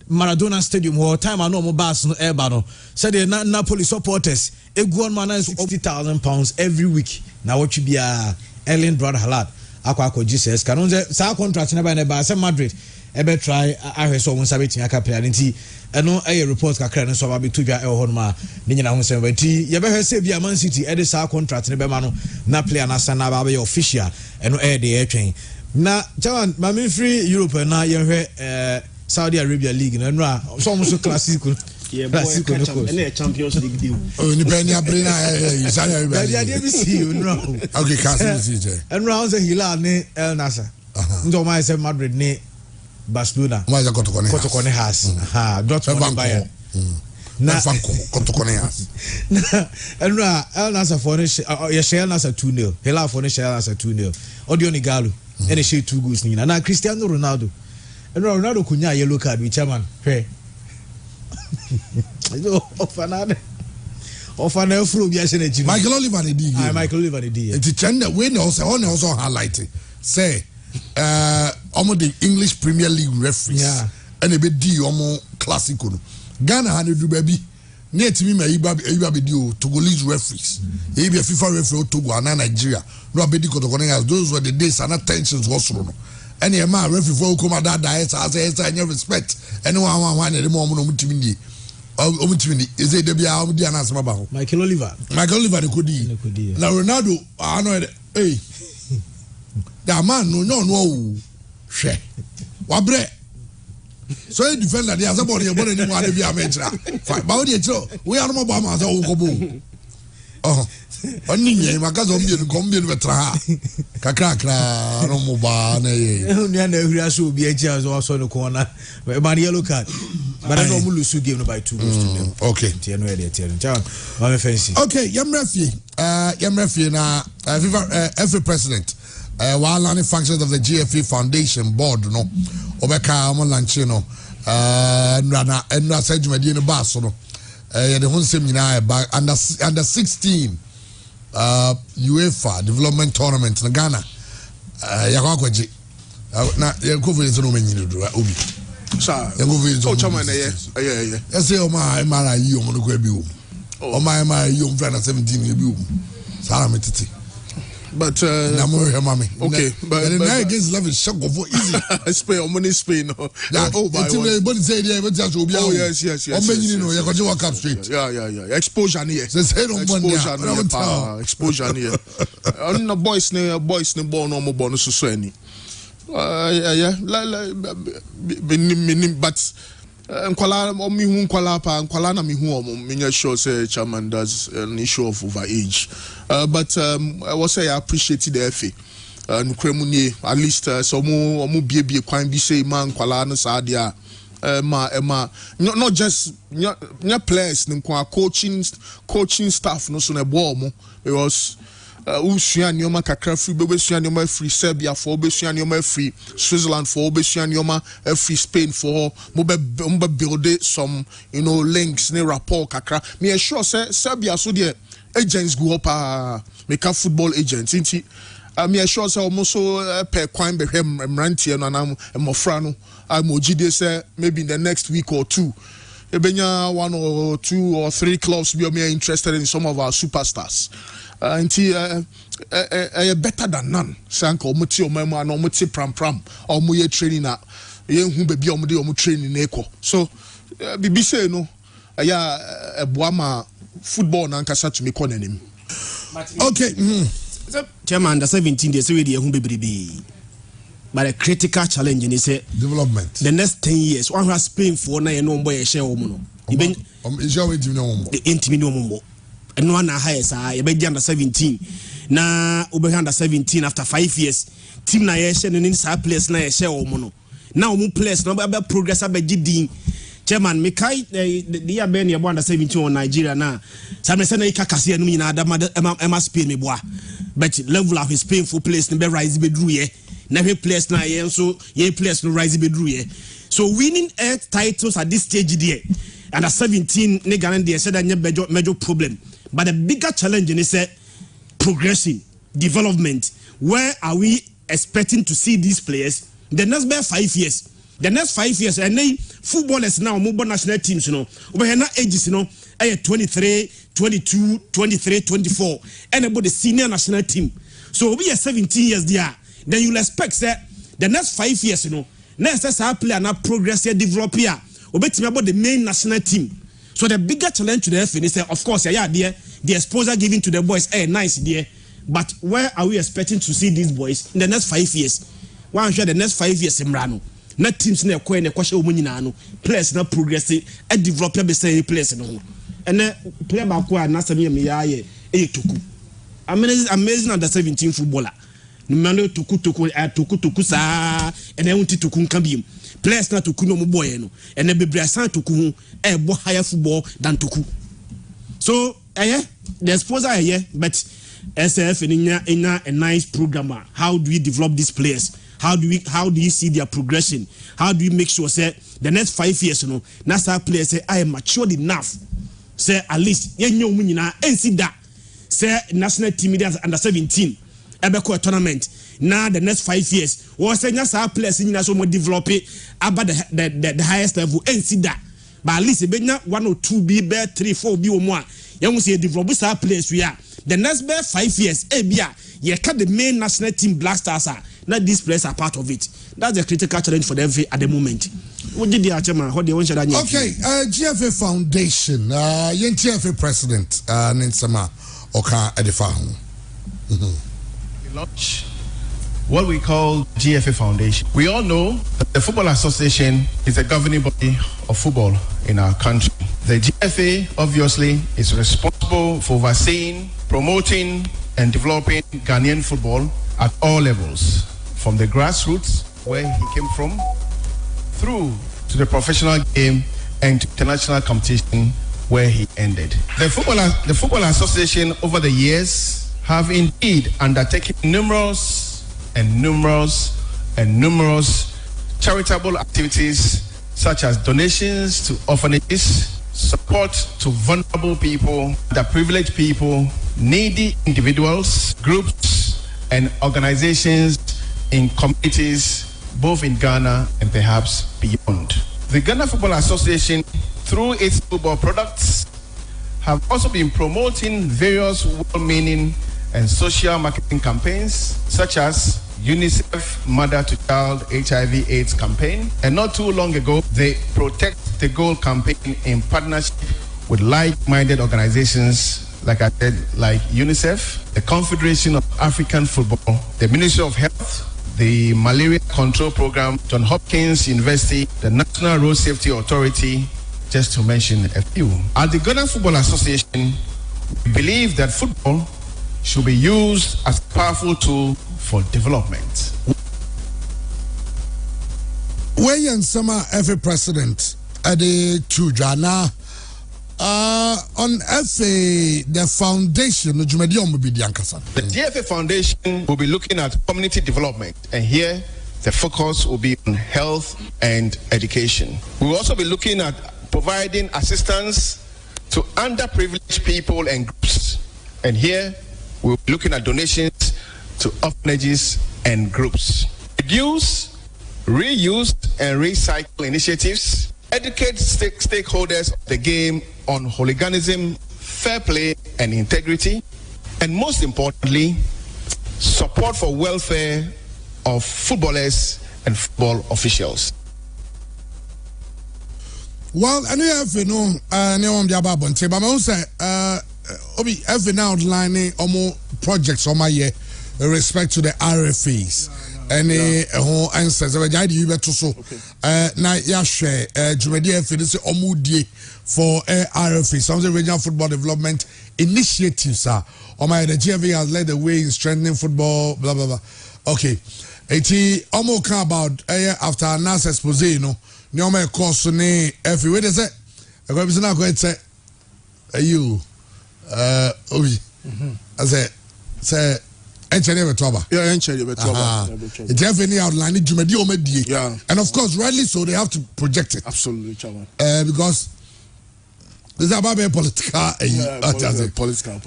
Maradona Stadium, where time I know more bus no air battle. Said the Napoli supporters, a good man is £60,000 every week. Now, what you be Ellen Brad Halad, Aquaco Jesus, Canon, Sa contract never some Madrid. Ebe try I saw one sabiti aka planeti eno a report kakra no so ba betu dwa e ho no ma ne nyina ho sem bati ye be hwese bia Man City e de sa contract ne be ma no na player na sana ba be official eno e de e twen na Chairman ma me free Europe na ye hwe Saudi Arabia League no a so mo so classic yeah boy and a Champions League deal oh ni pe ni abrena Saudi Arabia dia dey be see you no okay Casemiro CJ and round the Hilal ne El Nasser ndo ma say Madrid ne Barcelona Maja Kotokone has Dortmund Bayern na Kotokone has na El Nasser for ya share Nasser 2-0 Hilal for share Nasser 2-0 Odioni Galu and she 2 goals ni na Cristiano Ronaldo and Ronaldo kunya yellow card with Chairman hey Offer no fruit, yes, and Michael Oliver the D. Michael Oliver the D. It's a channel we also highlighted. Say, almost the English Premier League referees. Yeah. And a bit D almost classical. Ghana had do baby. Near to me, Ibabi do Togolese referees. He be a FIFA referee Togo and Nigeria. No be those were the days and tensions was wrong. Any man referee for come that diet as I respect. Anyone one the moment Omutimi. Is it the Michael Oliver. Michael Oliver the Kudi. Now Ronaldo, I know it. Hey, that man no. Share. Wabre. So you defend that there's somebody about anyone to be a mentor. Fine, but we are not Obama as a Okobo. Oh, only my cousin come in with Kakra, no mobile. Never should be a jazz also in the corner. But yellow card. But I know Mulusu gave by 2 goals to them. Okay. Okay, Yamrefi na every president. While learning functions of the GFA Foundation board, no, Obeka Molanchino, and I said to my dear Basso, the whole seminar under 16 UEFA development tournament in Ghana. Yakwaji. Now, you're covering the woman in the Ubi. Sir, yeah. I say, oh, my Mara, you on the Grebu. Oh, my young friend at 17 years. Salamity. But mommy. Okay, but against love is shock of easy. Spain, money Spain. Oh, say yeah, but just will be yes. You know, you're going to walk up straight. Yeah. Exposure here. Exposure here. On the boys ne born no more bonus so any. But nkwala omi hu nkwala pa nkwala na mi hu omo menya sure say chairman does an issue of overage. But I was say I appreciate the FA. Nukremu at least so mo bie kwan bi say man nkwala no sa dia not just players nkwa coaching staff no so na ball mo because usua nioma kakra free bebesua nioma free Serbia for bebesua nioma free Switzerland for bebesua nioma free Spain for mo build some links ne rapport kakra me sure say Serbia so there agents go up make a football agents inti me sure say almost so per kwan be him mrantie no na mofra no amogide say maybe in the next week or two ebenya 1 or 2 or 3 clubs be interested in some of our superstars. Better than none. Sanko muti omema no muti pram omuye training na ye hu bebi omude omu training na eko. So bibi say no eboama football na nkasa to me konanim. Okay. Chairman under 17 they say we dey hu bebrebe. But a critical challenge is say development. The next 10 years one has Spain for na no boy share omo no. Even the intimate omo. And one highest I be under 17 na ube under 17 after 5 years team na yeshe no inside place na yeshe omo now mu place no be progress abegidin chairman me kai the year be near under 17 on Nigeria na some say na ikakase anu nyina ada Spain me boa but level of his painful place no be rise be dru ye na he place na ye so ye place no rise be dru ye so winning 8 titles at this stage there under 17 ne Ghana dey said that major problem. But the bigger challenge is progression, development. Where are we expecting to see these players the next 5 years? The next 5 years, and then footballers now, mobile national teams, over here now ages, 23, 22, 23, 24, and about the senior national team. So we are 17 years there. Then you'll expect that the next 5 years, next our player now progress here, develop here. About the main national team. So the bigger challenge to the FA is, of course, the exposure given to the boys, nice, dear. But where are we expecting to see these boys in the next 5 years? One share the next 5 years in Rano. Not teams near Queen, a question of Munino, players not progressing, and developer be saying place no. And then play back one, Nasami Miaye, Tuku. Amazing under 17 footballer. Numano Tuku sa, and then wanted to Kunkabim. Players not to Kuno Boyeno, and then be Brassan to Kuhu, more higher football than Tuku. So, the exposure but SF in a nice programmer. How do we develop these players? How do you see their progression? How do we make sure say the next 5 years, NASA players say I am matured enough say at least yenye omu nyina ensi da say national team under 17 ebeko a tournament now the next 5 years was say nyasa players nyina so mo develop about the highest level ensi da but at least ebenya 1 or 2 be 3 4 be o mo a yemu say develop sa players we are the next 5 years ebia ye ka the main national team Black Stars are now these players are part of it. That's a critical challenge for them at the moment. What did the chairman? What do you want to do? Okay, GFA Foundation, GFA President, Ninsama Oka Edifahu. We launch what we call GFA Foundation. We all know that the Football Association is the governing body of football in our country. The GFA obviously is responsible for overseeing, promoting, and developing Ghanaian football at all levels, from the grassroots where he came from through to the professional game and to international competition where he ended. The Football Association over the years have indeed undertaken numerous charitable activities such as donations to orphanages, support to vulnerable people, underprivileged people, needy individuals, groups, and organizations in communities both in Ghana and perhaps beyond. The Ghana Football Association, through its football products, have also been promoting various well-meaning and social marketing campaigns such as UNICEF Mother to Child HIV/AIDS campaign, and not too long ago, the Protect the Goal campaign in partnership with like-minded organizations like I said, like UNICEF, the Confederation of African Football, the Ministry of Health, the Malaria Control Program, Johns Hopkins University, the National Road Safety Authority, just to mention a few. At the Ghana Football Association, we believe that football should be used as a powerful tool for development. Where Summer FA President Ade Chujana on FA, the foundation, the GFA Foundation will be looking at community development, and here the focus will be on health and education. We will also be looking at providing assistance to underprivileged people and groups, and here we'll be looking at donations to orphanages and groups. Reduce, reuse, and recycle initiatives, educate stakeholders of the game on hooliganism, fair play, and integrity, and most importantly, support for welfare of footballers and football officials. Well, I know if you know, I know I'm the Ababon, but I say, Obi, every now outlining more projects on my year with respect to the RFAs. Any whole answers. I did you better so. Now, yeah, share. Jumedia Fidesz Omudi for RFA. Some of the regional football development initiatives are. The GFA has led the way in strengthening football. Blah blah blah. Okay. Eti almost come about after a nice expose. You know, nyoma course ne every way they say. I go be saying go say. You, Obi. I say. Yeah, and of course, rightly so, they have to project it. Absolutely, Chairman. Because there's about political. Political.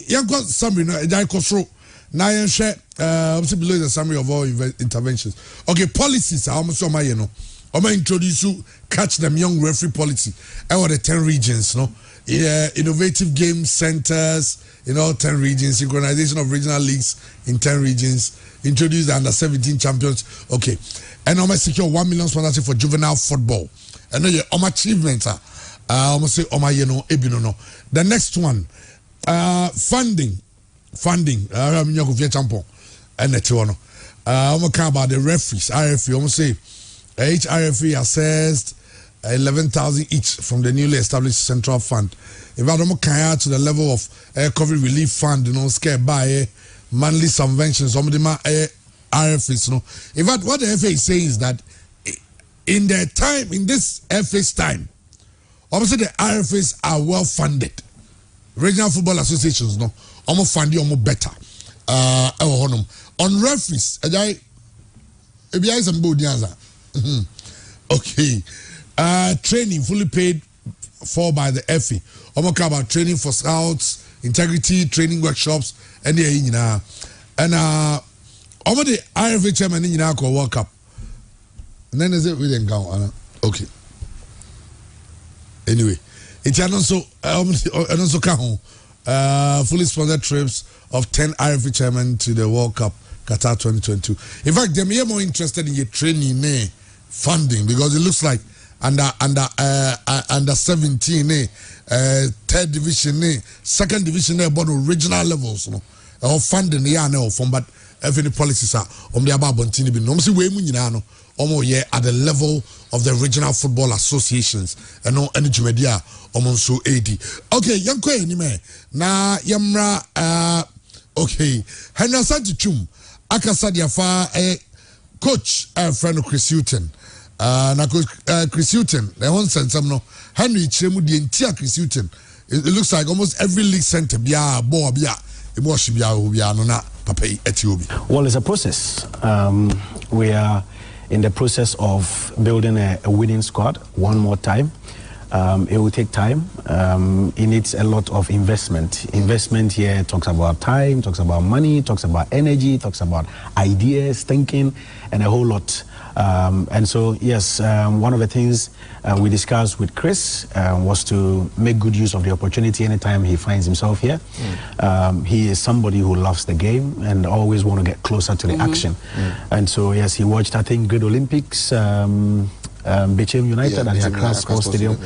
Young summary, now you share below the summary of all interventions. Okay, policies are almost on my, I'm going to introduce you, catch them young referee policy. I want the 10 regions, no? Innovative game centers in all 10 regions, synchronization of regional leagues in 10 regions, introduce the under-17 champions. Okay. And I'm going to secure 1 million sponsorship for juvenile football. And then your achievements are, I'm going to say, the next one, funding. I'm going to talk about the referees, RFE. I'm going to say, each RFE assessed 11,000 each from the newly established central fund. If I don't come to the level of COVID relief fund, scared by monthly subventions, some of them are RFAs. In fact, what the FA is saying is that in their time, in this FA's time, obviously the RFAs are well funded. Regional football associations, almost funding, almost better. On referees, okay. Training fully paid fall by the FA. Omo about training for scouts, integrity training workshops, and the and omo the IFA chairman in World Cup. And then is it really go? Okay. Anyway, it's also fully sponsored trips of 10 IFA chairmen to the World Cup Qatar 2022. In fact, they are more interested in your training funding because it looks like under 17 third division second division about original levels or funding but any policies are the about bontini bi no see we mu nyina no at the level of the regional football associations and no any media so AD. Okay, yanko anime na yamra okay Henry Santichum akasa dia fa coach friend Chris Hutton na Chris Hutton the one sensam no Henry Chemu di entia Chris Hutton. It looks like almost every league center bia ball bia emotion bia no na papa etiobi. Well, it's a process. We are in the process of building a winning squad one more time. It will take time. It needs a lot of investment. Investment here talks about time, talks about money, talks about energy, talks about ideas, thinking, and a whole lot. And so, yes, one of the things we discussed with Chris was to make good use of the opportunity anytime he finds himself here. He is somebody who loves the game and always want to get closer to the action. And so, yes, he watched, I think, good Olympics, Bechem United at the Accra Sports Stadium.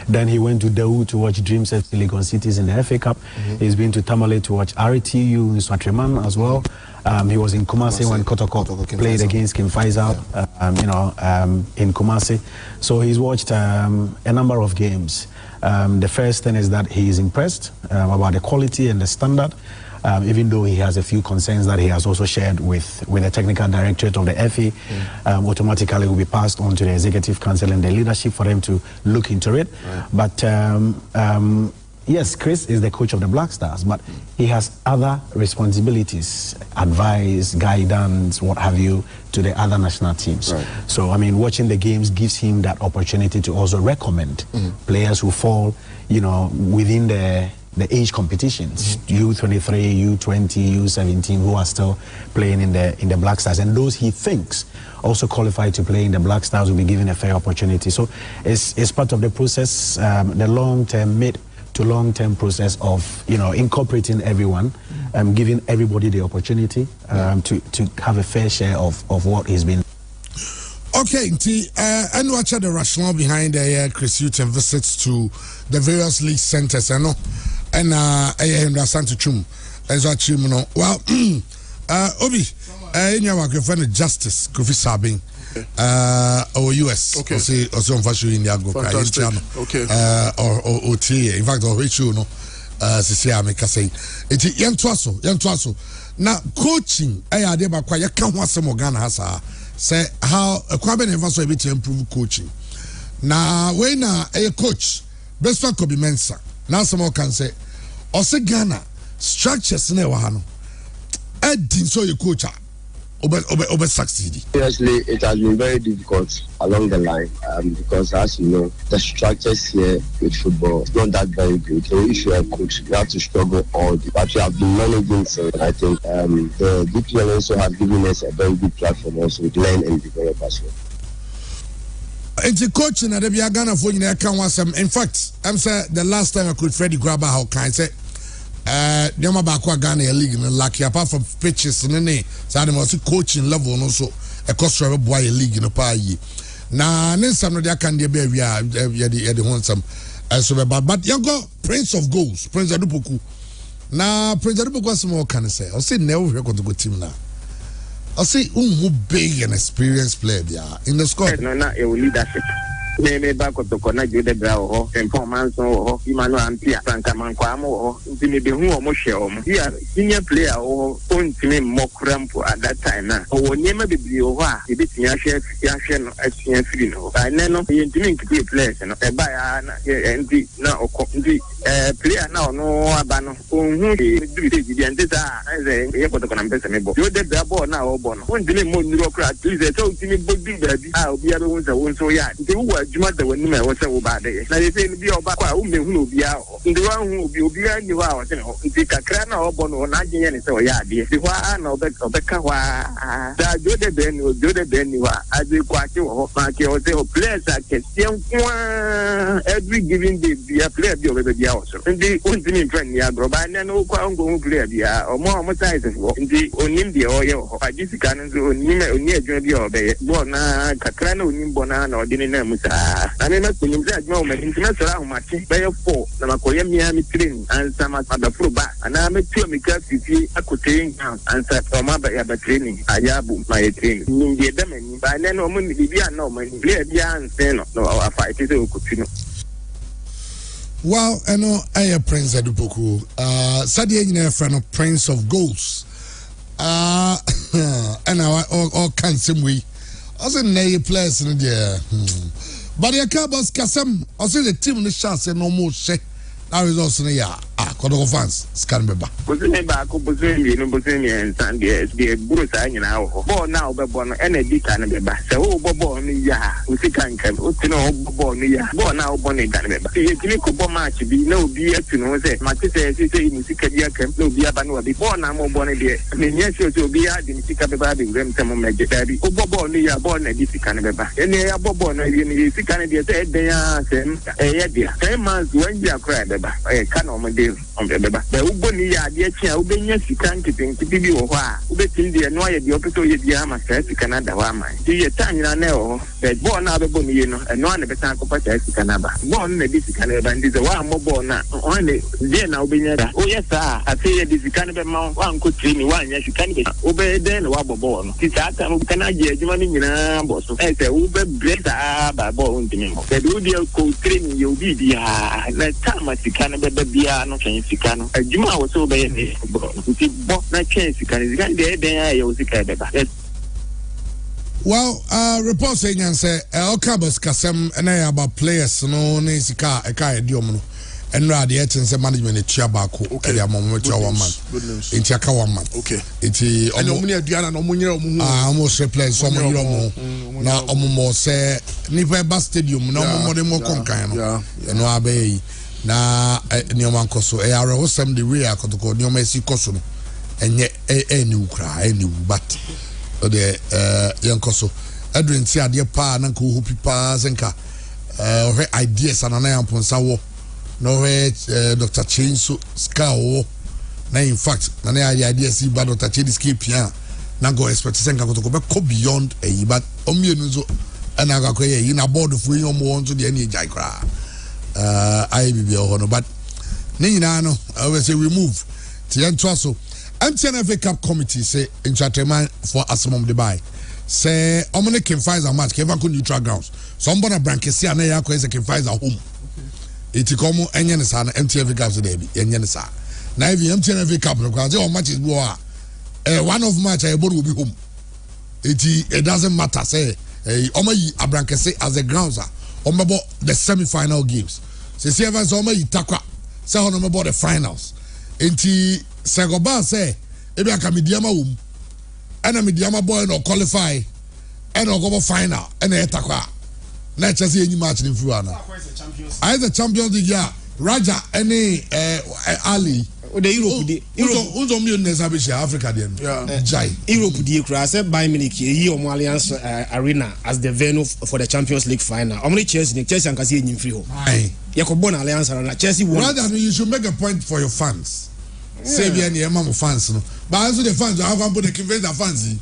Then he went to Dawu to watch Dreams FC Legon Cities in the FA Cup. He's been to Tamale to watch RTU in Swatriman as well. He was in Kumasi when Kotoko played against Kim Faisal, in Kumasi. So he's watched a number of games. The first thing is that he is impressed about the quality and the standard, even though he has a few concerns that he has also shared with the technical directorate of the FA. Automatically will be passed on to the executive council and the leadership for them to look into it. But yes, Chris is the coach of the Black Stars, but he has other responsibilities, advice, guidance, what have you, to the other national teams. So, I mean, watching the games gives him that opportunity to also recommend players who fall, within the age competitions, U23, U20, U17, who are still playing in the Black Stars, and those he thinks also qualified to play in the Black Stars will be given a fair opportunity. So it's part of the process, the long-term, mid to long-term process of incorporating everyone, giving everybody the opportunity to have a fair share of what he's been. Okay, and watch the rationale behind Chris Hutton visits to the various league centers. I know, and Henry Santichum as a chimno. Well, Obi, in your work, friend Justice Kofi Sabin. Or US, okay. Or some fashion in the okay. Or OTA, in fact, or Rachel, no, Cecilia make us say it's young Twasso. Now, coaching, I did about quite a count once some Ghana has say how a Quaben ever so able to improve coaching. Now, when a coach, best one could be Mensa. Now, some more can say, or say Ghana structures never hano. I didn't saw your coach. Over succeeding. Seriously, it has been very difficult along the line because, as you know, the structures here with football is not that very good. So if you're a coach, you have to struggle all day. But you have been managing, so I think the DPL also has given us a very good platform also to learn and develop as well. It's a coaching at the Ghana for you. In fact, I'm saying the last time I could Freddie Grabber, how can I say? Nyama bakwa Ghana league no lucky apart from pitches ne so dem also coaching level no so e cost a boy league no pa yi na ne sam no dia kan dia be wi a ye de hon sam so be but you go Prince of Goals Prince Adupoku na Prince Adupoku asmo kan say o say never hwe go team na o say who big and experienced player dia in the squad no na e leadership me back to connect with the brow performance or Emmanuel Ampia Franka Manquamo me be who almost share here senior player or point me more crampo at that time now or never be a bit share I know you didn't play players and buy and now player now no abano ohun do be di ante sa e ye poto kana mpese mebo yo de ball na o bono won dile mo niro kra please e so timi bodi baby obi abe won sa won so ya nti wo adwuma da wani ma wo se wo ba de na ye se bi oba kwa wo mehu no obi a ndi wa hu obi a ni wa o se no nti kakra na o bono na agye ne se o ya de di wa na obeka wa da jode be ni wa ade kwa ki wo ma ki o se o players a question kwa every given day be a player bi o be bia o so ndi untimi friend ya bro ba na no kwa ngo player bia o mo size wo ndi onim de o ye ho ajisika no so onim oni adwuma bi o be ye bo na kakra na onim bo na o de ne na musa na me ma kunim se adwuma o ma nti na sora ho ma che be ye 4 na makoye mia mi train ansa ma da furu ba ana me tu mi ka fifi akote ansa o ma ba ya ba training ayabu ma ye training ni de da mani ba na no mo ni bia na o ma ni player bia ansa no a fight se o kutino. Well, I know I am Prince Adupoku. Sadia nyina friend of Prince of Goals. And I all kind same way. Also nay players in there. But the Cowboys Kasem, also the team the chance no more share. That is also ya Kodoko fans scan beba. Bozene ba ko bozene no bozene en sande de buru sa nyina ho. Ball now be ball no ene di kan beba. Se wo ball no ya, o sikan kan, o tino ball no ya. Ball now ball no kan beba. E tini ko ball match bi na obi atino se match se ni sika dia kan na obi aba no obi ball na mo ball no de. Me nya se obi a de sika beba de rem temo meje dabi. O ball no ya ball na di sika no beba. Ene ya ball no ni sika no de se den ya se e ya dia. 10 months when you cry beba. E kan o mo de beba. But uboni ya de chia ubenya sika nkiti bi wo ho a ubetim de no aye de opeto ye bi ama sa sika na da wa man ti ye tanyina na ho but ball na abebo ni ye no eno na betan ko pa sa sika na ba ball na di sika na ba ndi ze wa mo ball na on le de na ubenya da o yes a ate ye di sika na be ma wa nko training wa nya sika na be ube de na wa ball no ti sa ta mo kana je adwuma ni nyina bo so e se ube break ba ball ntimi mo but u de ko training ye obi bia na ta ma sika na be bia no twen sika no adwuma wo so be ye nti bo na twen sika de den aye sika beba. Well, reports saying and say Cowboys Kasem and I about players no ne sika e ka ediom no enra de etin say management e chia ba ko e ya mom to one man enti aka one man okay enti omo ne aduana na omo nyere omo hu omo se play so omo nyere omo na omo mo se ni ba stadium na omo mo de mo konkan no eno abai na nioma nkoso e ara wosam de we akotoko nioma esi koso no enye eni ukra eni but de yankoso adwen ti ade pa na nko hu pipa zenka he ideas anana yamponsa wo no he Dr. Chinso Skawo na in fact na na ideas ba Dr. Chinso skipia na go expect zenka kotoko be go beyond e but omienu zo ana ga ko ye na board fu yin omo won to de eni jai kra I be no but Nina no I say we move to Yantoso MTNFA Cup Committee say in Chatterman for Asamom Dubai say Omone can find a match Kevin neutral grounds somebody Brankesi and Yako is a can find a home it come Enyanisa MTNFA Cup today Enyanisa now if MTNFA Cup because your match is war one of match I will be home it doesn't matter say Omayi Abrankesi as a grounds Omabo the semi-final games. Se ever Zoma Itakwa say on about the finals. Enti Segoba say ebi aka mediama and a mediama boy no qualify and no go final and etakwa. Na chese any match in Fuana. I the champions league yeah. Raja any Ali the Europe Uzo millionaires Africa dem. Jai. Europe the kra say Bayern Munich yi omo Allianz Arena as the venue for the Champions League final. Omni Chelsea and kasi enyim free ho. Yakobo na Allianz Arena Chelsea won. Rather you should make a point for your fans. Say be any mama fans no. But also the fans have to convince the fans.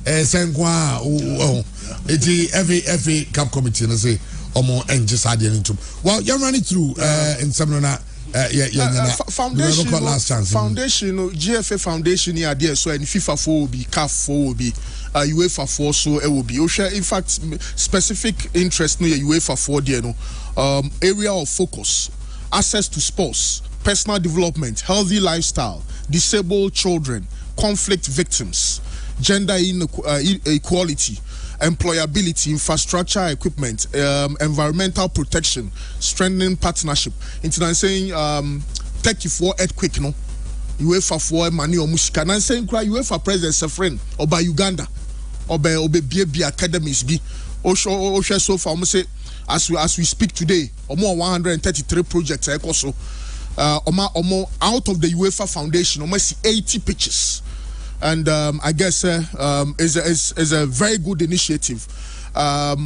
Senkwa every FA Cup committee no say omo enje sade into. Well, you're running through in some foundation GFA foundation here there so and FIFA 4 will be CAF 4 will be UEFA 4 so it will be in fact specific interest no UEFA 4 there no area of focus access to sports personal development healthy lifestyle disabled children conflict victims gender equality employability, infrastructure, equipment, environmental protection, strengthening partnership. Into saying tech for earthquake no. UEFA for money or musika. And saying cry UEFA president Sefren or by Uganda or by BB academies be. Osho so far say as we speak today, more 133 projects also. Out of the UEFA Foundation, almost 80 pitches. And I guess is a very good initiative. For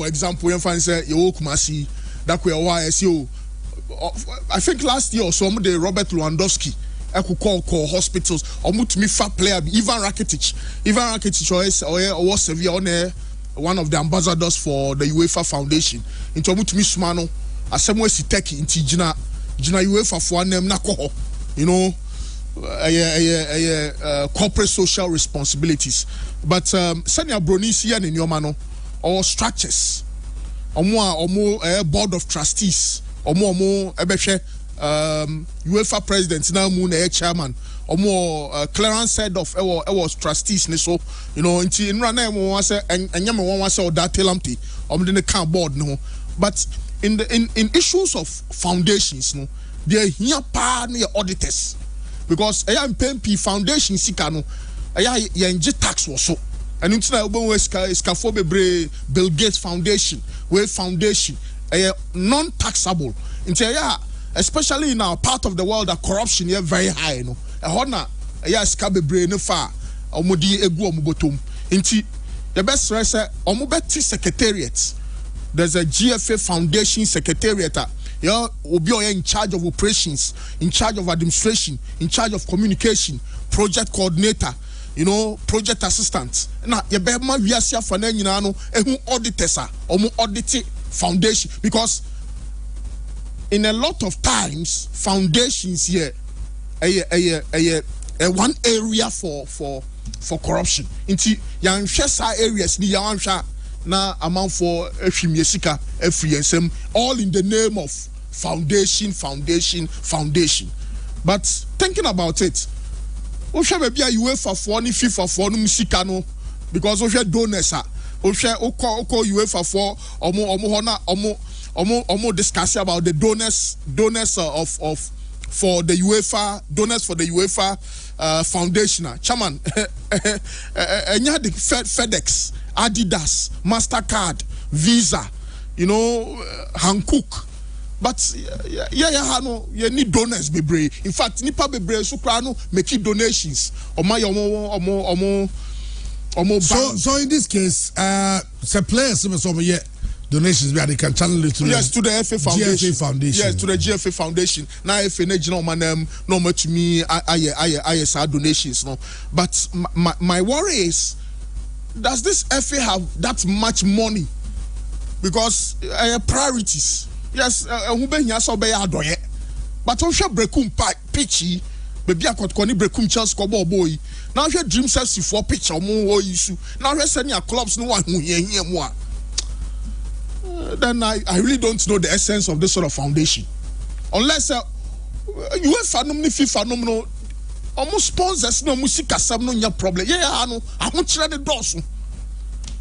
example, you find say Kumasi that we are I think last year or so, the Robert Lewandowski, I could call hospitals. To me, fat player Ivan Rakitic was Sevilla on one of the ambassadors for the UEFA Foundation. Into to me, Sumano, as somewhere Siteki into Jina UEFA for name Nako, you know. Corporate social responsibilities, but senior Bronisi and in your mano or structures, or more board of trustees, or more UEFA president now moon chairman, or more clearance head of our trustees. So you know, in run and Yama one say or that telamti, or the account board no, but in issues of foundations no, they here pa near auditors. Because I am PMP Foundation Sikano, I inject tax was so. And it's now Bill Gates Foundation, Wave Foundation, non-taxable. Especially in our part of the world, that corruption is very high. No, a honor, no far, Omodi Egu Omubotum. Inti the best research, Omubeti Secretariat. There's a GFA Foundation Secretariat. Yeah, will be in charge of operations, in charge of administration, in charge of communication, project coordinator, you know, project assistant. Now, you better we are here for you know, auditors or audit foundation because in a lot of times foundations here, one area for corruption. Into young areas ni yawansha na amount for efimiesika efriensem all in the name of foundation. But thinking about it, Osha maybe a UEFA for ni FIFA for no musika no because Osha donors Osha oko UEFA for omo discuss about the donors for the UEFA foundation. Chairman enya the FedEx, Adidas, MasterCard, Visa, you know, Hankook. But you need donors be brave. In fact, nipa be brave so crano make donations. So in this case, the players some donations where they can channel it to to the FA Foundation. GFA Foundation. Yes, to the GFA Foundation. Now FA no man no much me I donations no. But my worry is, does this FA have that much money? Because priorities. Yes, who be here so be adoye. But on share brekum pitchy, baby akotko brekum Chelsea ko boy. Now share dream sexy for pitch omo issue. Now share send your clubs no one here more. Then I really don't know the essence of this sort of foundation. Unless UEFA no FIFA no almost sponsors no music sam no nya problem. Yeah, no, I want to the doors.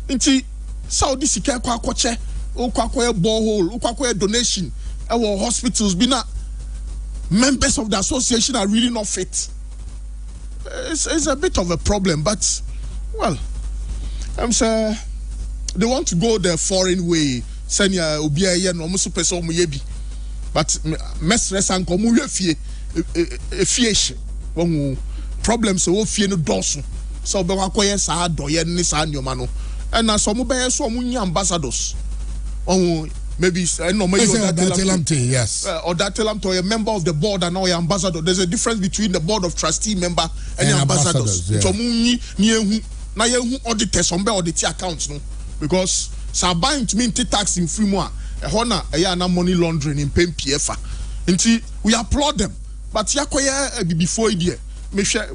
Inti Saudi sika kwa kwache ukwakoye borehole, ukwakoye donation, our hospitals be not members of the association are really not fit. It's a bit of a problem, but well, I'm saying they want to go the foreign way. Senya obia ye no musu pese omo ye bi. But mesres anko mu we fie won problems wo fie no doso. So be kwakoye sa adoye ni sa nyoma no. And na so mo be so mo nya ambassadors. Maybe no maybe yes. Or that or a member of the board and or an ambassador. There's a difference between the board of trustee member and ambassadors. So ni na ye auditors on be audit accounts no because so buying to mean tax in free more a money laundering in paying PFA. Until we applaud them. But yakoya before idea. Me share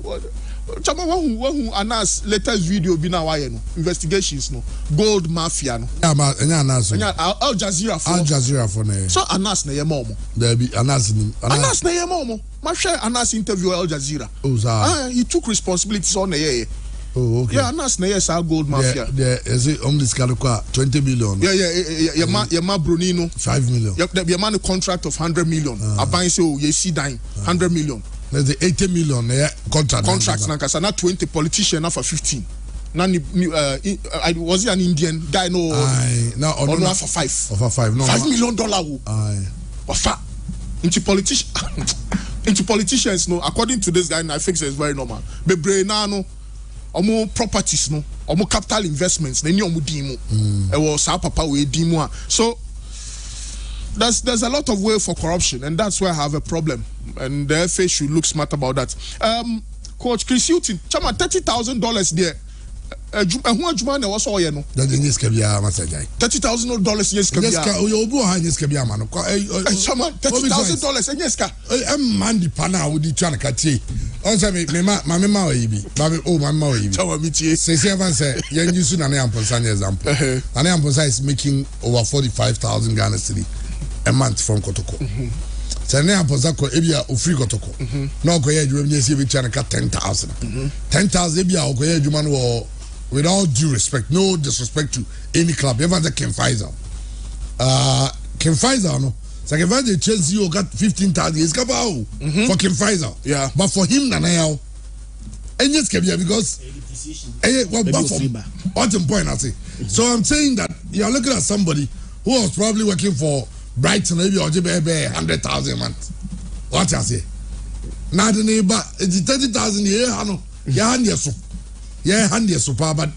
Chama who announce latest video be now investigations no gold mafia no. Yeah, announce. Al Jazeera for ne. So announce na yemomo. There be announce na yemomo. Ma share announce interview Al Jazeera. Oh, he took responsibilities on the Oh, okay. Yeah, Nas na yes our gold mafia. Yeah, is it this kind of 20 million? Yeah, ma Brunino 5 million. Yep, your man a contract of 100 million. Aban say oh, you see dying 100 million. There's the 80 million contracts na kasa na 20 politician na for 15. Na was he an Indian guy no? No, no for 5. For 5. No. $5 million wo. Wafa. Into politicians no, according to this guy, I think it's very normal. Bebre na no omo properties no, omo capital investments na ni omo dimu. E was sa papa we dimu. So there's a lot of way for corruption, and that's why I have a problem. And the FA should look smart about that. Coach Chris Hilton, chama $30,000 there. Who Juma was all you know? That is Kabia Masajai. $30,000 yes, Kabia. Yes, Obu Hanis Kabia man. Chama $30,000 and yes, ka. I'm Mandy Pana with the Chanakati. Also, my mama ibi. Oh, my mama ibi. Chama Miti. Say 7 say, young you soon an Amponsan example. An Amponsan is making over 45,000 Ghana cedi a month from Kotoko. So now Pozako Ebia Ufri Kotoko. No Koya, you will see which Chanaka 10,000. 10,000 Ebia Okoya Juman or with all due respect, no disrespect to any club. Ever the Ken Pfizer. Ken Pfizer, no. So if I Chelsea, you got 15,000 years for Ken Pfizer. Yeah. But for him, now, and yes, because what's the point? I say. So I'm saying that you're looking at somebody who was probably working for Brighton, maybe or 100,000 a month. What I say? Now the neighbor, it's 30,000 a year, yeah, handy super, but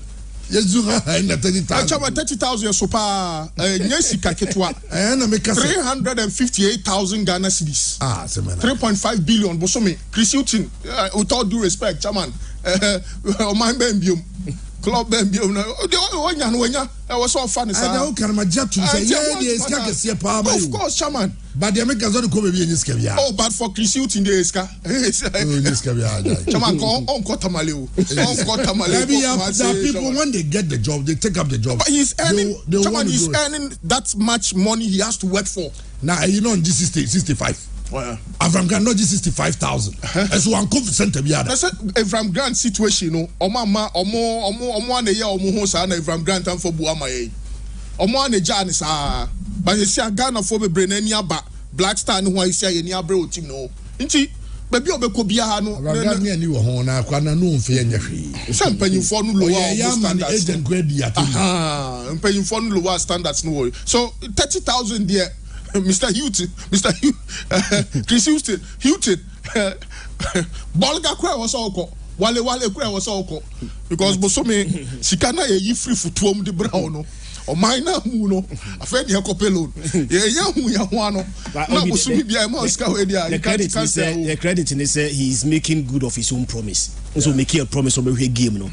yes, you have 30,000 super. Yes, Kaketwa, and I make 358,000 Ghana cedis. 3.5 billion. Bosomi, Chris Hilton, with all due respect, Chairman, my Bembium. Club Bembium. I was so funny. I don't care my jet to say, of course, Chairman. But the Americans don't come in this caviar. Oh, but for Chris Hilton, there is this caviar. Chairman, on Kotamale. People, when they get the job, they take up the job. But he's earning, he's earning that much money he has to work for. Now, you know, this is 65. Avram Grant not just 65,000. As one confident to be other. That's Avram Grant situation. No, Omo ane ya omo ho sa na Avram Grant am for buama ye. Omo ane ja ni sa. But you see Ghana for be brain any aba Black Star no why say any abro team no. Nti baby obeko bia ha no. Avram Grant ni wo ho na kwa na no mfe nya hwe. Some mpanyimfo no lower standards. Agent grade ya team. Mpanyimfo no lower standards no worry. So 30,000 there. Mr. Hilton, Chris Hilton, Bolga Kra was all Wale Kra was all because Bosome Sikana ye free for 2 de brown or minor muno, a friend Yakopelo, Yahuano. The credit in say he is making good of his own promise. So making a promise of a game, no.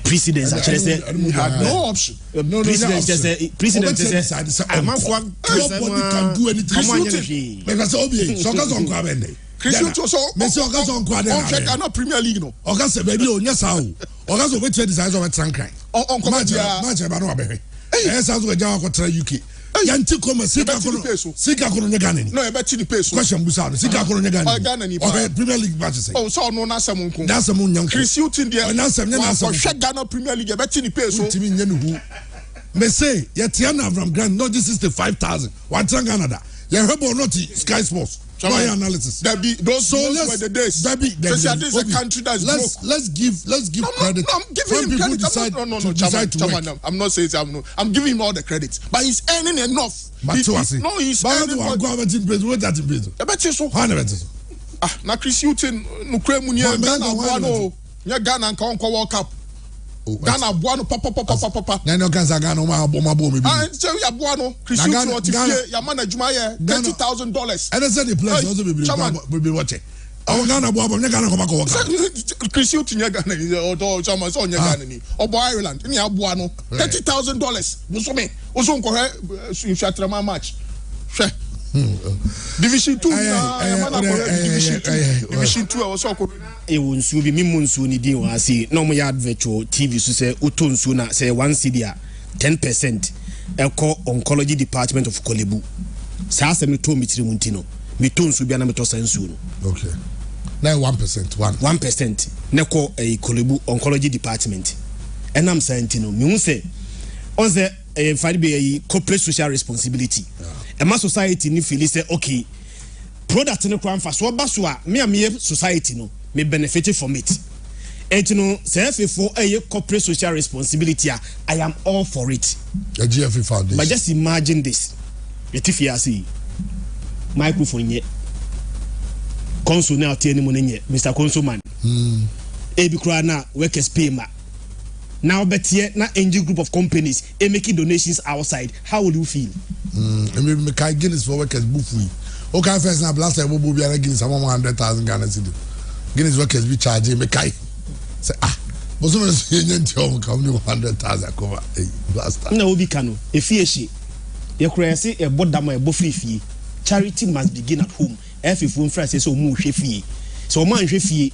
President actually said had no option. President said, I'm nobody can do anything. Because so guys on Kwabende. Christian not Premier League no. August baby on yes how. August wait to decide on Trankrai. On match no be. Eh sounds we jaw ko UK. Yanti come Sika kono nyagane. No, e beti the pace. Question busa no. Sika kono nyagane. Okay, Premier League matches. Oh, so no na sam nko. That's some nyanko. Chris Hilton there. Na sam nya na sam. For Ghana Premier League e beti the pace. Timi nya no hu. Me say, Yetiana from Grand not this is the 5,000. What Canada. You have not Sky Sports. My analysis. Those were the days. This is a country that's let's give credit. I'm giving him credit. No, I'm not saying I'm giving him all the credit. But he's earning enough. He's earning na Chris Hilton no kremu ni Ghana nka onko World Cup. Ghana buano papa. Na no kansa Ghana ma bo me bi. Ya buano Chris Hilton otifie ya management here $30,000. And I said the players also be watching. Oh Ghana bo Ghana come back World Cup. Chris Hilton ya Ghana ni o chama so nya Ghana ni. Obo Ireland ni ya buano $30,000. Buso me. Oso nko he Shatrama match. Hwe. Division 2 Division 2 was so e wonsu bi mimunsu ni din wa si no mo ya virtual TV so say utonsu na say 1 cedi a 10% eko oncology department of Kolebu sa asem to mitiri muntino mitonsu bia na meto sansu no okay now 1% neko a Kolebu oncology department enam scientino me hu say on say find be corporate social responsibility e ma society ni feel say okay product no kwan fa so ba so a me society no me benefit from it and no say for a corporate social responsibility I am all for it a GFA foundation but just imagine this if you see microphone ye console now tell mo nye Mr. Consuman ebi kura na workers pay ma now bet here na NG group of companies making donations outside how will you feel me kai Guinness for workers buffui okay first na blast ebo bo bia Guinness 100,000 Ghana cedi Guinness workers be charge me kai say but some say nyenti o come 100,000 cover blast na obi kanu efie ye kura say e bodam e bo free charity must begin at home everyone friends say so mu hwe fie so man hwe fie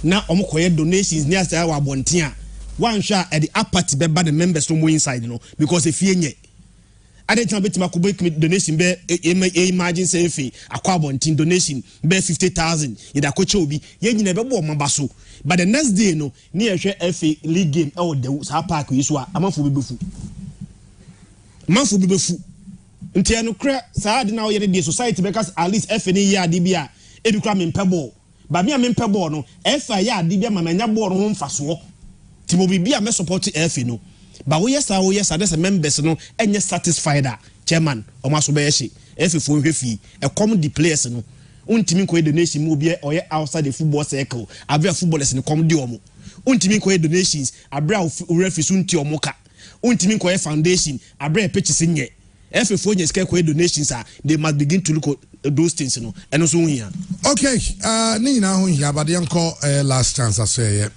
na omokoye donations near say wa bonten a one shot at the apart be the members no inside no because if you nye I didn't bet my donation be imagine say fee akwa bontin donation be 50,000 in the coach obi ye nyina be bo mabaso but the next day no near hwe FA league game e the sa park yi so amanfo bebefu ntia no kra saa de na wo ye de society because at least FA ni ya de bia e bi kra me mpeball ba me mpeball no FA ya de bia ma manya ball no ho mfaso timo bibia me support FA no ba wo yes there's members no enye satisfied chairman o maso be ye FA fo hwe fi e come the players no untimi ko donation mo bia o ye outside the football circle abia footballers ni come di omo untimi ko donations abia referees unti omo ka untimi ko foundation abia purchase nye FA fo nye scale ko donations they must begin to look at those things no and so here okay ni na ho here but yanko last chance I say